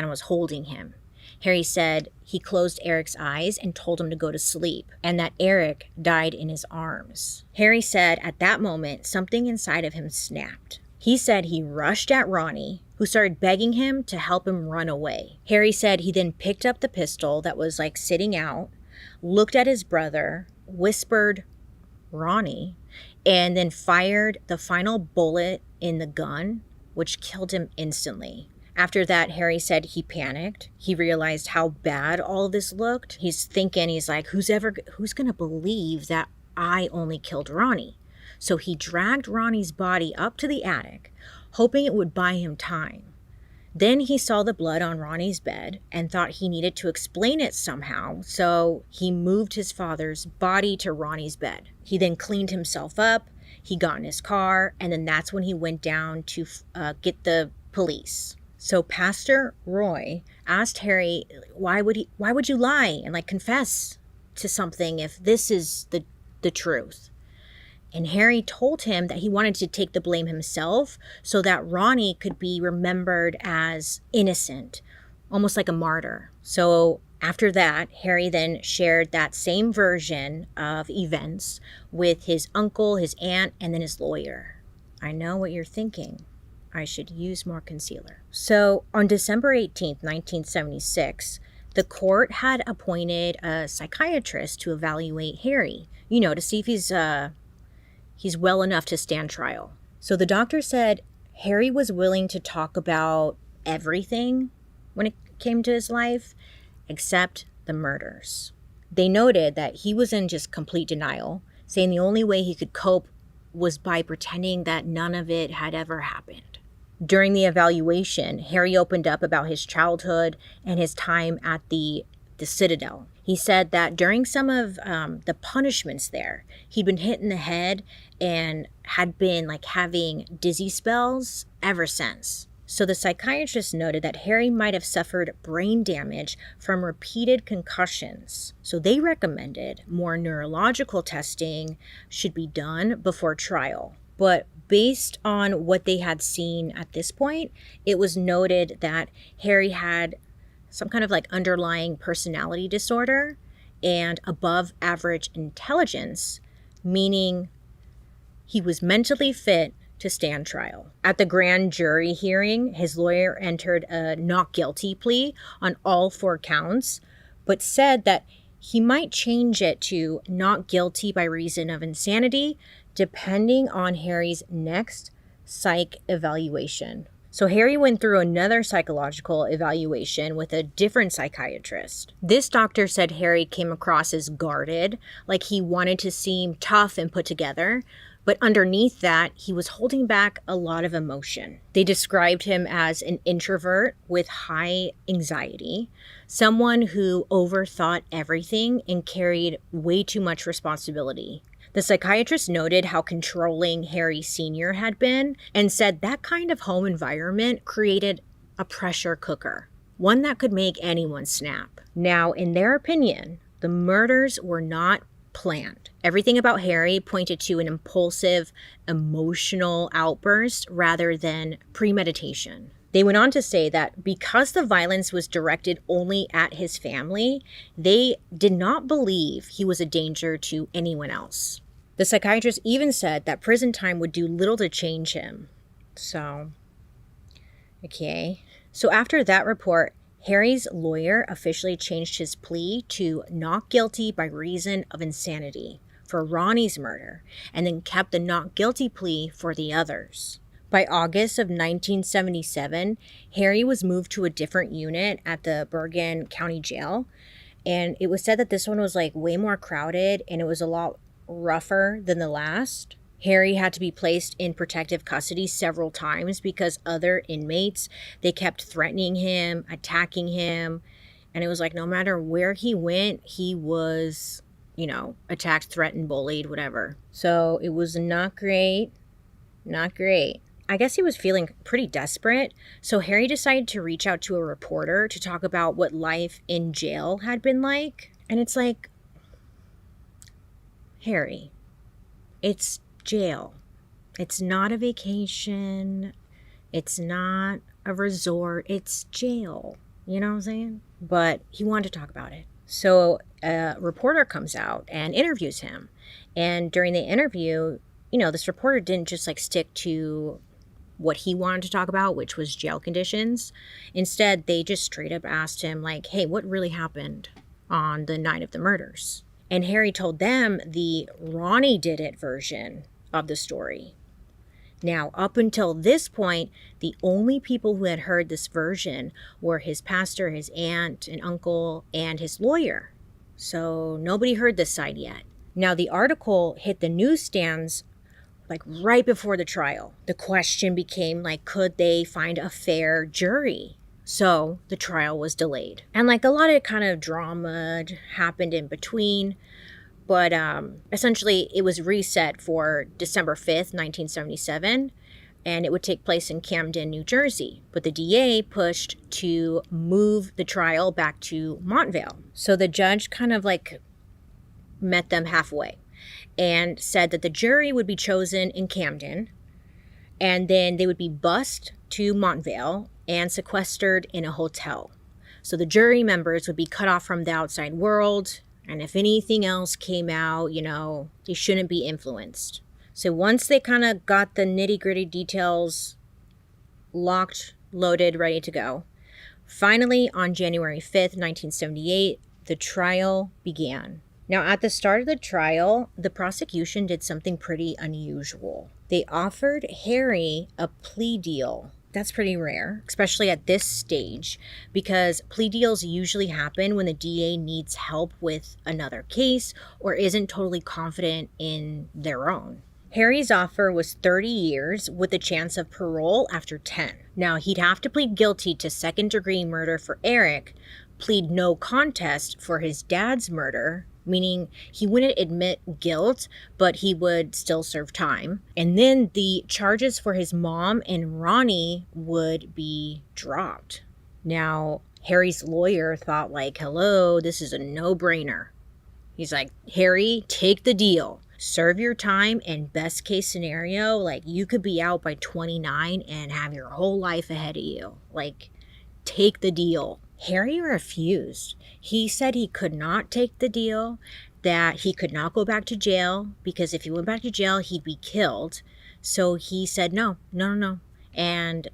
was holding him. Harry said he closed Eric's eyes and told him to go to sleep, and that Eric died in his arms. Harry said at that moment, something inside of him snapped. He said he rushed at Ronnie, who started begging him to help him run away. Harry said he then picked up the pistol that was sitting out, looked at his brother, whispered, "Ronnie," and then fired the final bullet in the gun, which killed him instantly. After that, Harry said he panicked. He realized how bad all of this looked. He's like, who's going to believe that I only killed Ronnie? So he dragged Ronnie's body up to the attic, hoping it would buy him time. Then he saw the blood on Ronnie's bed and thought he needed to explain it somehow, so he moved his father's body to Ronnie's bed. He then cleaned himself up, he got in his car, and then that's when he went down to get the police. So Pastor Roy asked Harry, why would you lie and confess to something if this is the truth? And Harry told him that he wanted to take the blame himself so that Ronnie could be remembered as innocent, almost like a martyr. So after that, Harry then shared that same version of events with his uncle, his aunt, and then his lawyer. I know what you're thinking. I should use more concealer. So on December 18th, 1976, the court had appointed a psychiatrist to evaluate Harry, to see if he's well enough to stand trial. So the doctor said Harry was willing to talk about everything when it came to his life, except the murders. They noted that he was in just complete denial, saying the only way he could cope was by pretending that none of it had ever happened. During the evaluation, Harry opened up about his childhood and his time at the Citadel. He said that during some of the punishments there, he'd been hit in the head and had been having dizzy spells ever since. So the psychiatrist noted that Harry might have suffered brain damage from repeated concussions. So they recommended more neurological testing should be done before trial. But based on what they had seen at this point, it was noted that Harry had some kind of underlying personality disorder and above average intelligence, meaning he was mentally fit to stand trial. At the grand jury hearing, his lawyer entered a not guilty plea on all 4 counts, but said that he might change it to not guilty by reason of insanity, depending on Harry's next psych evaluation. So Harry went through another psychological evaluation with a different psychiatrist. This doctor said Harry came across as guarded, like he wanted to seem tough and put together, but underneath that, he was holding back a lot of emotion. They described him as an introvert with high anxiety, someone who overthought everything and carried way too much responsibility. The psychiatrist noted how controlling Harry Sr. had been and said that kind of home environment created a pressure cooker, one that could make anyone snap. Now, in their opinion, the murders were not planned. Everything about Harry pointed to an impulsive, emotional outburst rather than premeditation. They went on to say that because the violence was directed only at his family, they did not believe he was a danger to anyone else. The psychiatrist even said that prison time would do little to change him. So, okay. So after that report, Harry's lawyer officially changed his plea to not guilty by reason of insanity for Ronnie's murder, and then kept the not guilty plea for the others. By August of 1977, Harry was moved to a different unit at the Bergen County Jail. And it was said that this one was like way more crowded and it was a lot rougher than the last. Harry had to be placed in protective custody several times because other inmates, they kept threatening him, attacking him. And it was like no matter where he went, he was, attacked, threatened, bullied, whatever. So it was not great. Not great. I guess he was feeling pretty desperate, so Harry decided to reach out to a reporter to talk about what life in jail had been like. And it's like, Harry, it's jail. It's not a vacation. It's not a resort. It's jail. You know what I'm saying? But he wanted to talk about it. So a reporter comes out and interviews him. And during the interview, this reporter didn't just stick to what he wanted to talk about, which was jail conditions. Instead, they just straight up asked him hey, what really happened on the night of the murders? And Harry told them the Ronnie did it version of the story. Now, up until this point, the only people who had heard this version were his pastor, his aunt and uncle, and his lawyer. So nobody heard this side yet. Now, the article hit the newsstands right before the trial. The question became could they find a fair jury? So the trial was delayed. And a lot of kind of drama happened in between. But essentially it was reset for December 5th, 1977. And it would take place in Camden, New Jersey. But the DA pushed to move the trial back to Montvale. So the judge kind of met them halfway and said that the jury would be chosen in Camden, and then they would be bused to Montvale and sequestered in a hotel. So the jury members would be cut off from the outside world, and if anything else came out, they shouldn't be influenced. So once they kind of got the nitty-gritty details locked, loaded, ready to go, finally on January 5th, 1978, the trial began. Now, at the start of the trial, the prosecution did something pretty unusual. They offered Harry a plea deal. That's pretty rare, especially at this stage, because plea deals usually happen when the DA needs help with another case or isn't totally confident in their own. Harry's offer was 30 years with a chance of parole after 10. Now, he'd have to plead guilty to second-degree murder for Eric, plead no contest for his dad's murder, meaning he wouldn't admit guilt, but he would still serve time. And then the charges for his mom and Ronnie would be dropped. Now, Harry's lawyer thought hello, this is a no-brainer. He's like, Harry, take the deal. Serve your time, and best case scenario, you could be out by 29 and have your whole life ahead of you. Take the deal. Harry refused. He said he could not take the deal, that he could not go back to jail because if he went back to jail, he'd be killed. So he said no. And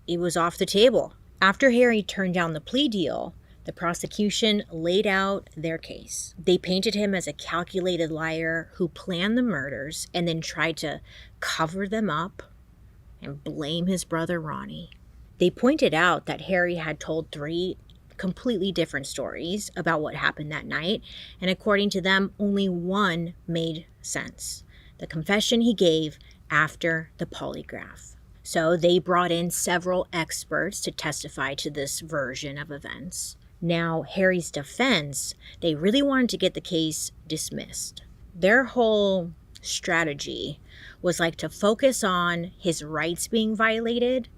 it was off the table. After Harry turned down the plea deal, the prosecution laid out their case. They painted him as a calculated liar who planned the murders and then tried to cover them up and blame his brother Ronnie. They pointed out that Harry had told 3 completely different stories about what happened that night, and according to them, only one made sense: the confession he gave after the polygraph. So they brought in several experts to testify to this version of events. Now, Harry's defense, they really wanted to get the case dismissed. Their whole strategy was to focus on his rights being violated,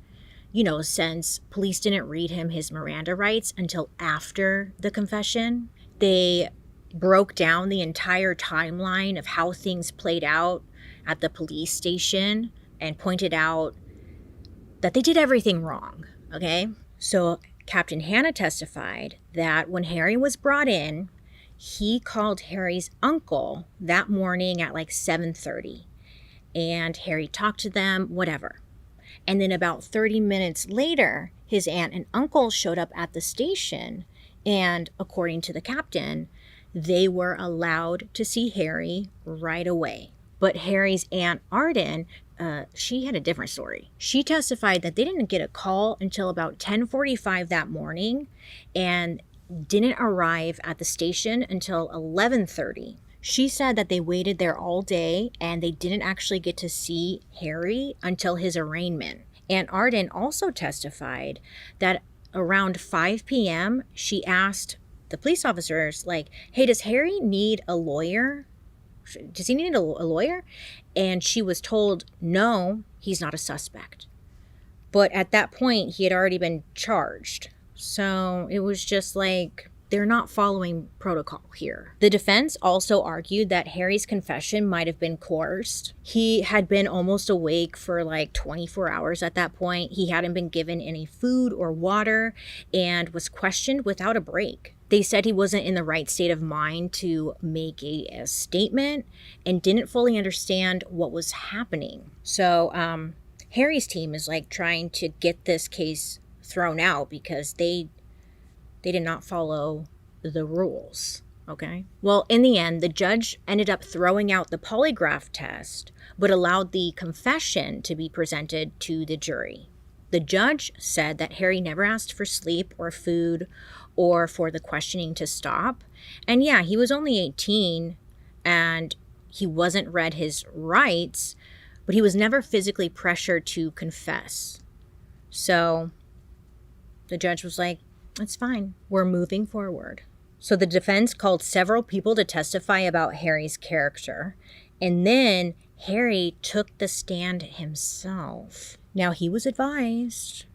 since police didn't read him his Miranda rights until after the confession. They broke down the entire timeline of how things played out at the police station and pointed out that they did everything wrong, okay? So Captain Hannah testified that when Harry was brought in, he called Harry's uncle that morning at 7:30. And Harry talked to them, whatever. And then about 30 minutes later, his aunt and uncle showed up at the station. And according to the captain, they were allowed to see Harry right away. But Harry's Aunt Arden, she had a different story. She testified that they didn't get a call until about 10:45 that morning and didn't arrive at the station until 11:30. She said that they waited there all day and they didn't actually get to see Harry until his arraignment. Aunt Arden also testified that around 5 p.m., she asked the police officers, like, hey, does Harry need a lawyer? Does he need a lawyer? And she was told, no, he's not a suspect. But at that point, he had already been charged. So it was just like, they're not following protocol here. The defense also argued that Harry's confession might have been coerced. He had been almost awake for like 24 hours at that point. He hadn't been given any food or water and was questioned without a break. They said he wasn't in the right state of mind to make a statement and didn't fully understand what was happening. So Harry's team is like trying to get this case thrown out because they did not follow the rules, okay? Well, in the end, the judge ended up throwing out the polygraph test, but allowed the confession to be presented to the jury. The judge said that Harry never asked for sleep or food or for the questioning to stop. And yeah, he was only 18 and he wasn't read his rights, but he was never physically pressured to confess. So the judge was like, it's fine. We're moving forward. So the defense called several people to testify about Harry's character. And then Harry took the stand himself. Now, he was advised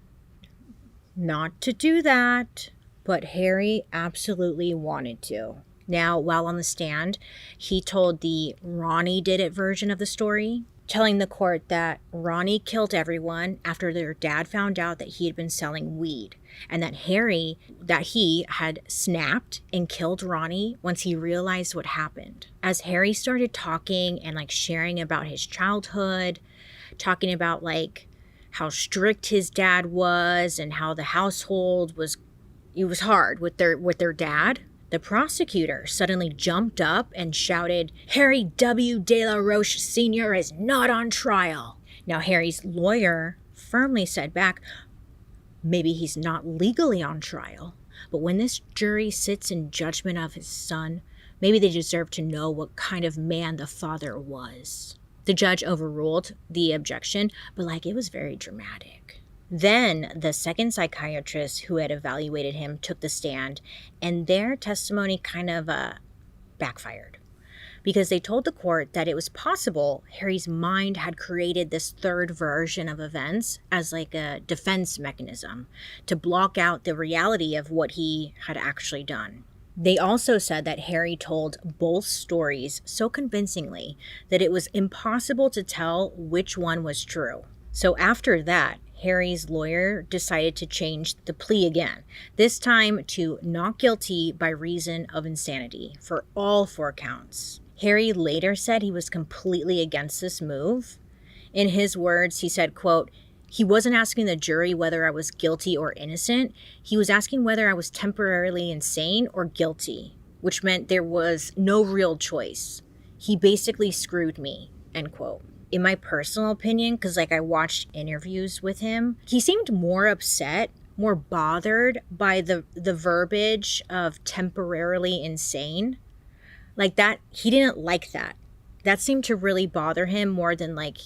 not to do that, but Harry absolutely wanted to. Now, while on the stand, he told the Ronnie did it version of the story, telling the court that Ronnie killed everyone after their dad found out that he had been selling weed, and that he had snapped and killed Ronnie once he realized what happened. As Harry started talking and like sharing about his childhood, talking about like how strict his dad was and how the household was hard with their dad, the prosecutor suddenly jumped up and shouted, Harry W. De La Roche Sr. is not on trial. Now, Harry's lawyer firmly said back, maybe he's not legally on trial, but when this jury sits in judgment of his son, maybe they deserve to know what kind of man the father was. The judge overruled the objection, but like it was very dramatic. Then the second psychiatrist who had evaluated him took the stand, and their testimony kind of backfired because they told the court that it was possible Harry's mind had created this third version of events as like a defense mechanism to block out the reality of what he had actually done. They also said that Harry told both stories so convincingly that it was impossible to tell which one was true. So after that, Harry's lawyer decided to change the plea again, this time to not guilty by reason of insanity for all 4 counts. Harry later said he was completely against this move. In his words, he said, quote, he wasn't asking the jury whether I was guilty or innocent. He was asking whether I was temporarily insane or guilty, which meant there was no real choice. He basically screwed me, end quote. In my personal opinion, because like I watched interviews with him, he seemed more upset, more bothered by the verbiage of temporarily insane. Like that, he didn't like that. That seemed to really bother him more than like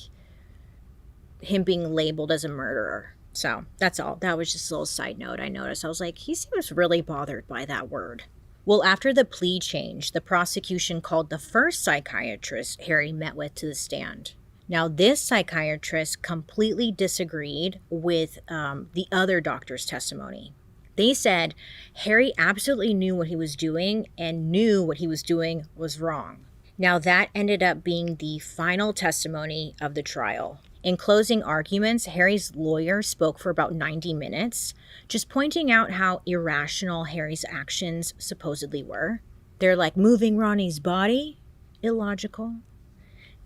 him being labeled as a murderer. So that's all. That was just a little side note I noticed. I was like, he seems really bothered by that word. Well, after the plea change, the prosecution called the first psychiatrist Harry met with to the stand. Now, this psychiatrist completely disagreed with the other doctor's testimony. They said Harry absolutely knew what he was doing and knew what he was doing was wrong. Now, that ended up being the final testimony of the trial. In closing arguments, Harry's lawyer spoke for about 90 minutes, just pointing out how irrational Harry's actions supposedly were. They're like moving Ronnie's body, illogical.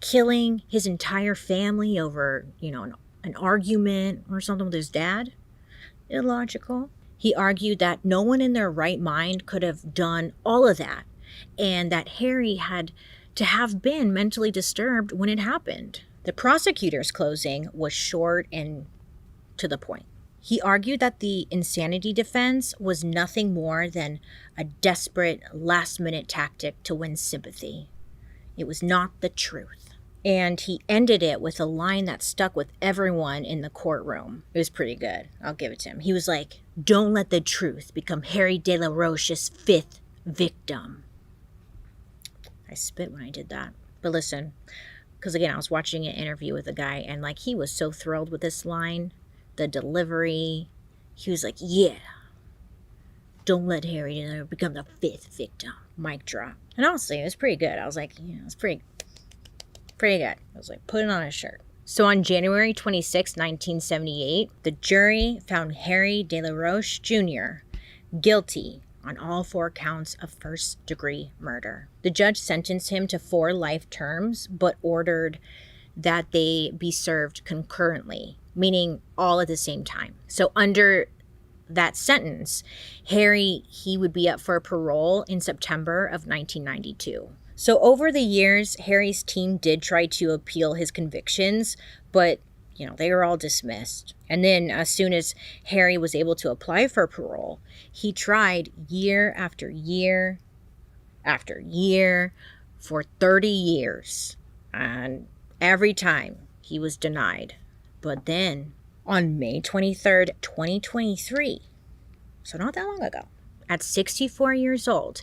Killing his entire family over, an argument or something with his dad, illogical. He argued that no one in their right mind could have done all of that, and that Harry had to have been mentally disturbed when it happened. The prosecutor's closing was short and to the point. He argued that the insanity defense was nothing more than a desperate last-minute tactic to win sympathy. It was not the truth. And he ended it with a line that stuck with everyone in the courtroom. It was pretty good. I'll give it to him. He was like, "Don't let the truth become Harry De La Roche's fifth victim." I spit when I did that. But listen, because again, I was watching an interview with a guy and like he was so thrilled with this line, the delivery. He was like, "Yeah, don't let Harry De La Roche become the fifth victim." Mic drop. And honestly, it was pretty good. I was like, yeah, it was pretty good. I was like, put it on a shirt. So on January 26, 1978, the jury found Harry De La Roche Jr. guilty on all 4 counts of first-degree murder. The judge sentenced him to 4 life terms, but ordered that they be served concurrently, meaning all at the same time. So under that sentence, Harry, he would be up for parole in September of 1992. So over the years, Harry's team did try to appeal his convictions, but they were all dismissed. And then as soon as Harry was able to apply for parole, he tried year after year after year for 30 years. And every time he was denied. But then on May 23rd, 2023, so not that long ago, at 64 years old,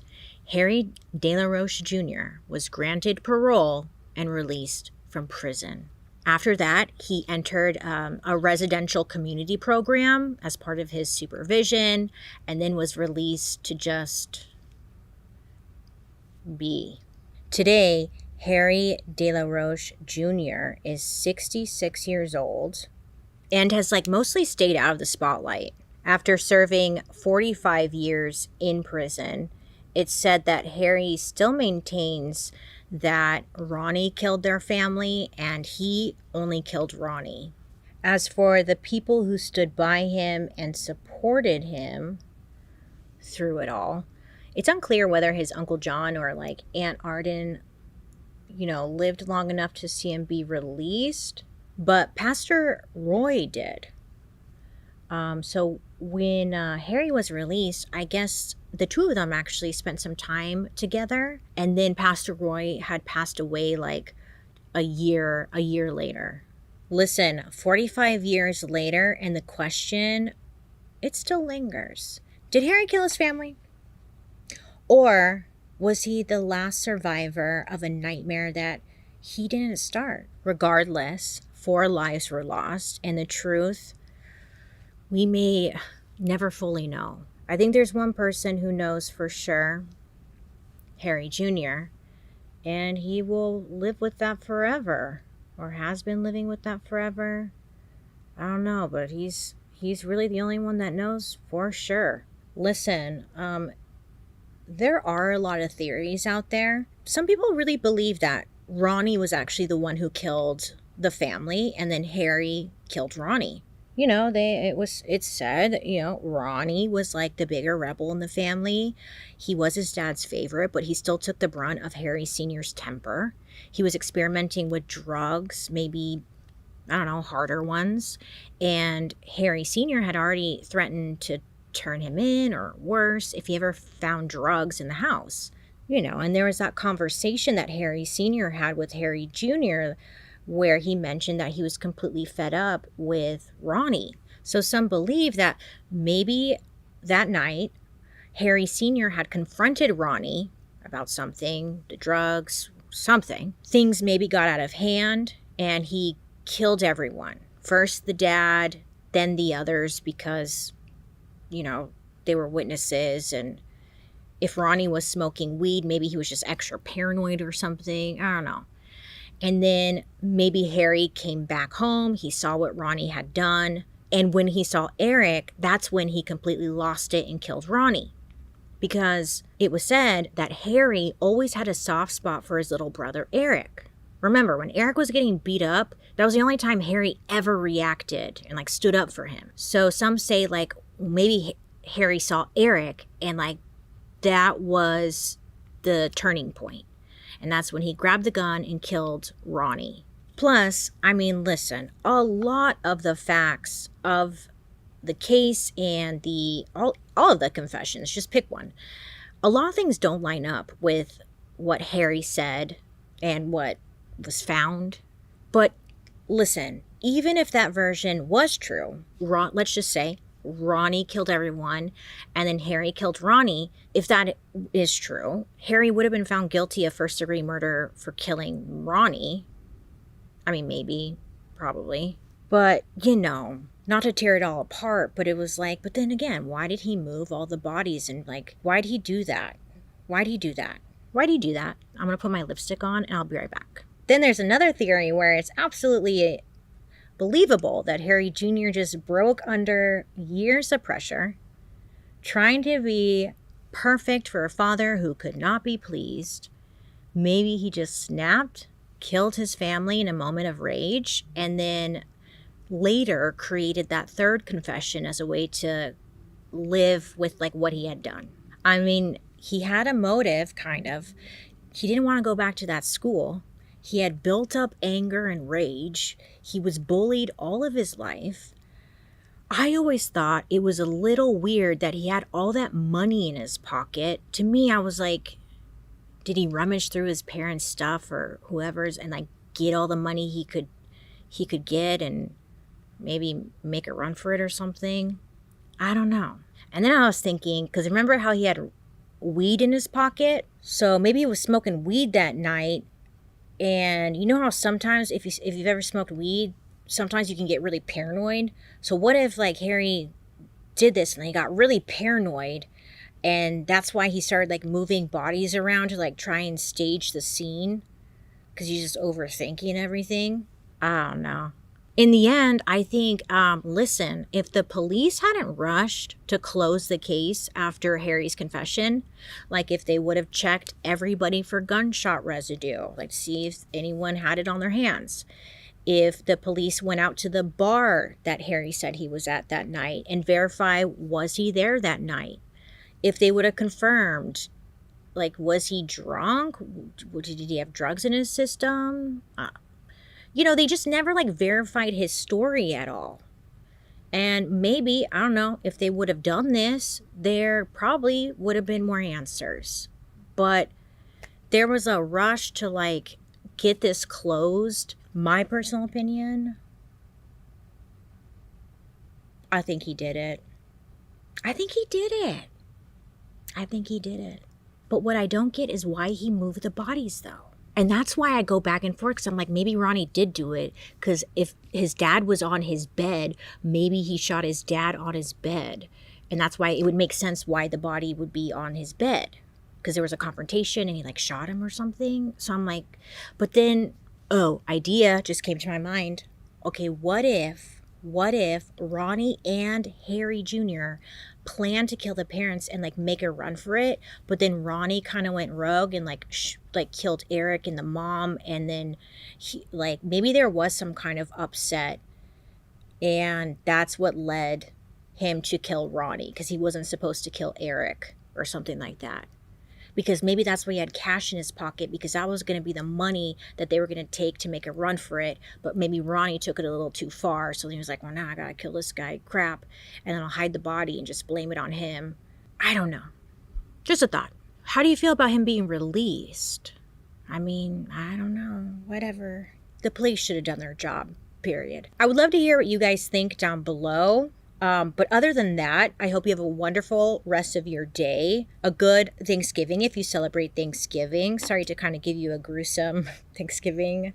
Harry De La Roche Jr. was granted parole and released from prison. After that, he entered a residential community program as part of his supervision and then was released to just be. Today, Harry De La Roche Jr. is 66 years old and has mostly stayed out of the spotlight. After serving 45 years in prison, it's said that Harry still maintains that Ronnie killed their family and he only killed Ronnie. As for the people who stood by him and supported him through it all, it's unclear whether his Uncle John or Aunt Arden, lived long enough to see him be released, but Pastor Roy did. So when Harry was released, I guess the two of them actually spent some time together, and then Pastor Roy had passed away a year later. Listen, 45 years later, and the question, it still lingers. Did Harry kill his family? Or was he the last survivor of a nightmare that he didn't start? Regardless, 4 lives were lost, and the truth, we may never fully know. I think there's one person who knows for sure, Harry Jr., and he will live with that forever, or has been living with that forever. I don't know, but he's really the only one that knows for sure. Listen, there are a lot of theories out there. Some people really believe that Ronnie was actually the one who killed the family, and then Harry killed Ronnie. It's said, Ronnie was the bigger rebel in the family. He was his dad's favorite, but he still took the brunt of Harry Sr.'s temper. He was experimenting with drugs, maybe, I don't know, harder ones. And Harry Sr. had already threatened to turn him in, or worse, if he ever found drugs in the house. And there was that conversation that Harry Sr. had with Harry Jr., where he mentioned that he was completely fed up with Ronnie. So some believe that maybe that night, Harry Sr. had confronted Ronnie about something, the drugs, something. Things maybe got out of hand, and he killed everyone. First the dad, then the others, because, they were witnesses, and if Ronnie was smoking weed, maybe he was just extra paranoid or something. I don't know. And then maybe Harry came back home. He saw what Ronnie had done. And when he saw Eric, that's when he completely lost it and killed Ronnie. Because it was said that Harry always had a soft spot for his little brother, Eric. Remember, when Eric was getting beat up, that was the only time Harry ever reacted and stood up for him. So some say maybe Harry saw Eric and that was the turning point. And that's when he grabbed the gun and killed Ronnie. Plus, I mean, listen, a lot of the facts of the case and all of the confessions, just pick one. A lot of things don't line up with what Harry said and what was found. But listen, even if that version was true, let's just say Ronnie killed everyone and then Harry killed Ronnie. If that is true, Harry would have been found guilty of first-degree murder for killing Ronnie. I mean, maybe, probably. But, not to tear it all apart, but it was like, but then again, why did he move all the bodies? And like, why did he do that? Why did he do that? Why did he do that? I'm going to put my lipstick on and I'll be right back. Then there's another theory where it's absolutely believable that Harry Jr. just broke under years of pressure, trying to be perfect for a father who could not be pleased. Maybe he just snapped, killed his family in a moment of rage, and then later created that third confession as a way to live with like what he had done. I mean, he had a motive, kind of. He didn't want to go back to that school. He had built up anger and rage. He was bullied all of his life. I always thought it was a little weird that he had all that money in his pocket. To me, I was like, did he rummage through his parents' stuff or whoever's and like get all the money he could get and maybe make a run for it or something? I don't know. And then I was thinking, because remember how he had weed in his pocket? So maybe he was smoking weed that night. And you know how sometimes if you've ever smoked weed, sometimes you can get really paranoid. So what if like Harry did this and he got really paranoid, and that's why he started like moving bodies around to like try and stage the scene, because he's just overthinking everything? I don't know. In the end, I think, listen, if the police hadn't rushed to close the case after Harry's confession, like if they would have checked everybody for gunshot residue, like see if anyone had it on their hands, if the police went out to the bar that Harry said he was at that night and verify was he there that night, if they would have confirmed, like, was he drunk? Did he have drugs in his system? They just never like verified his story at all. And maybe, I don't know, if they would have done this, there probably would have been more answers. But there was a rush to like get this closed. My personal opinion, I think he did it. I think he did it. But what I don't get is why he moved the bodies though. And that's why I go back and forth, because I'm like, maybe Ronnie did do it, because if his dad was on his bed, maybe he shot his dad on his bed. And that's why it would make sense why the body would be on his bed, because there was a confrontation and he like shot him or something. So I'm like, but then, idea just came to my mind. Okay, what if Ronnie and Harry Jr. planned to kill the parents and like make a run for it, but then Ronnie kind of went rogue and like killed Eric and the mom, and then he like maybe there was some kind of upset, and that's what led him to kill Ronnie, because he wasn't supposed to kill Eric or something like that. Because maybe that's why he had cash in his pocket, because that was going to be the money that they were going to take to make a run for it. But maybe Ronnie took it a little too far. So he was like, well, now I got to kill this guy. Crap. And then I'll hide the body and just blame it on him. I don't know. Just a thought. How do you feel about him being released? I mean, I don't know. Whatever. The police should have done their job, period. I would love to hear what you guys think down below. But other than that, I hope you have a wonderful rest of your day. A good Thanksgiving if you celebrate Thanksgiving. Sorry to kind of give you a gruesome Thanksgiving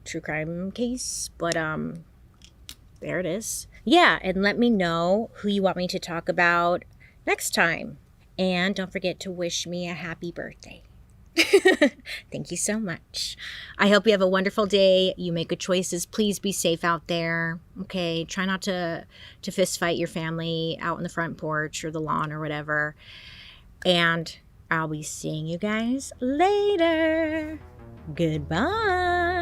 true crime case, but there it is. Yeah, and let me know who you want me to talk about next time. And don't forget to wish me a happy birthday. Thank you so much. I hope you have a wonderful day. You make good choices. Please be safe out there. Okay. Try not to fist fight your family out on the front porch or the lawn or whatever. And I'll be seeing you guys later. Goodbye.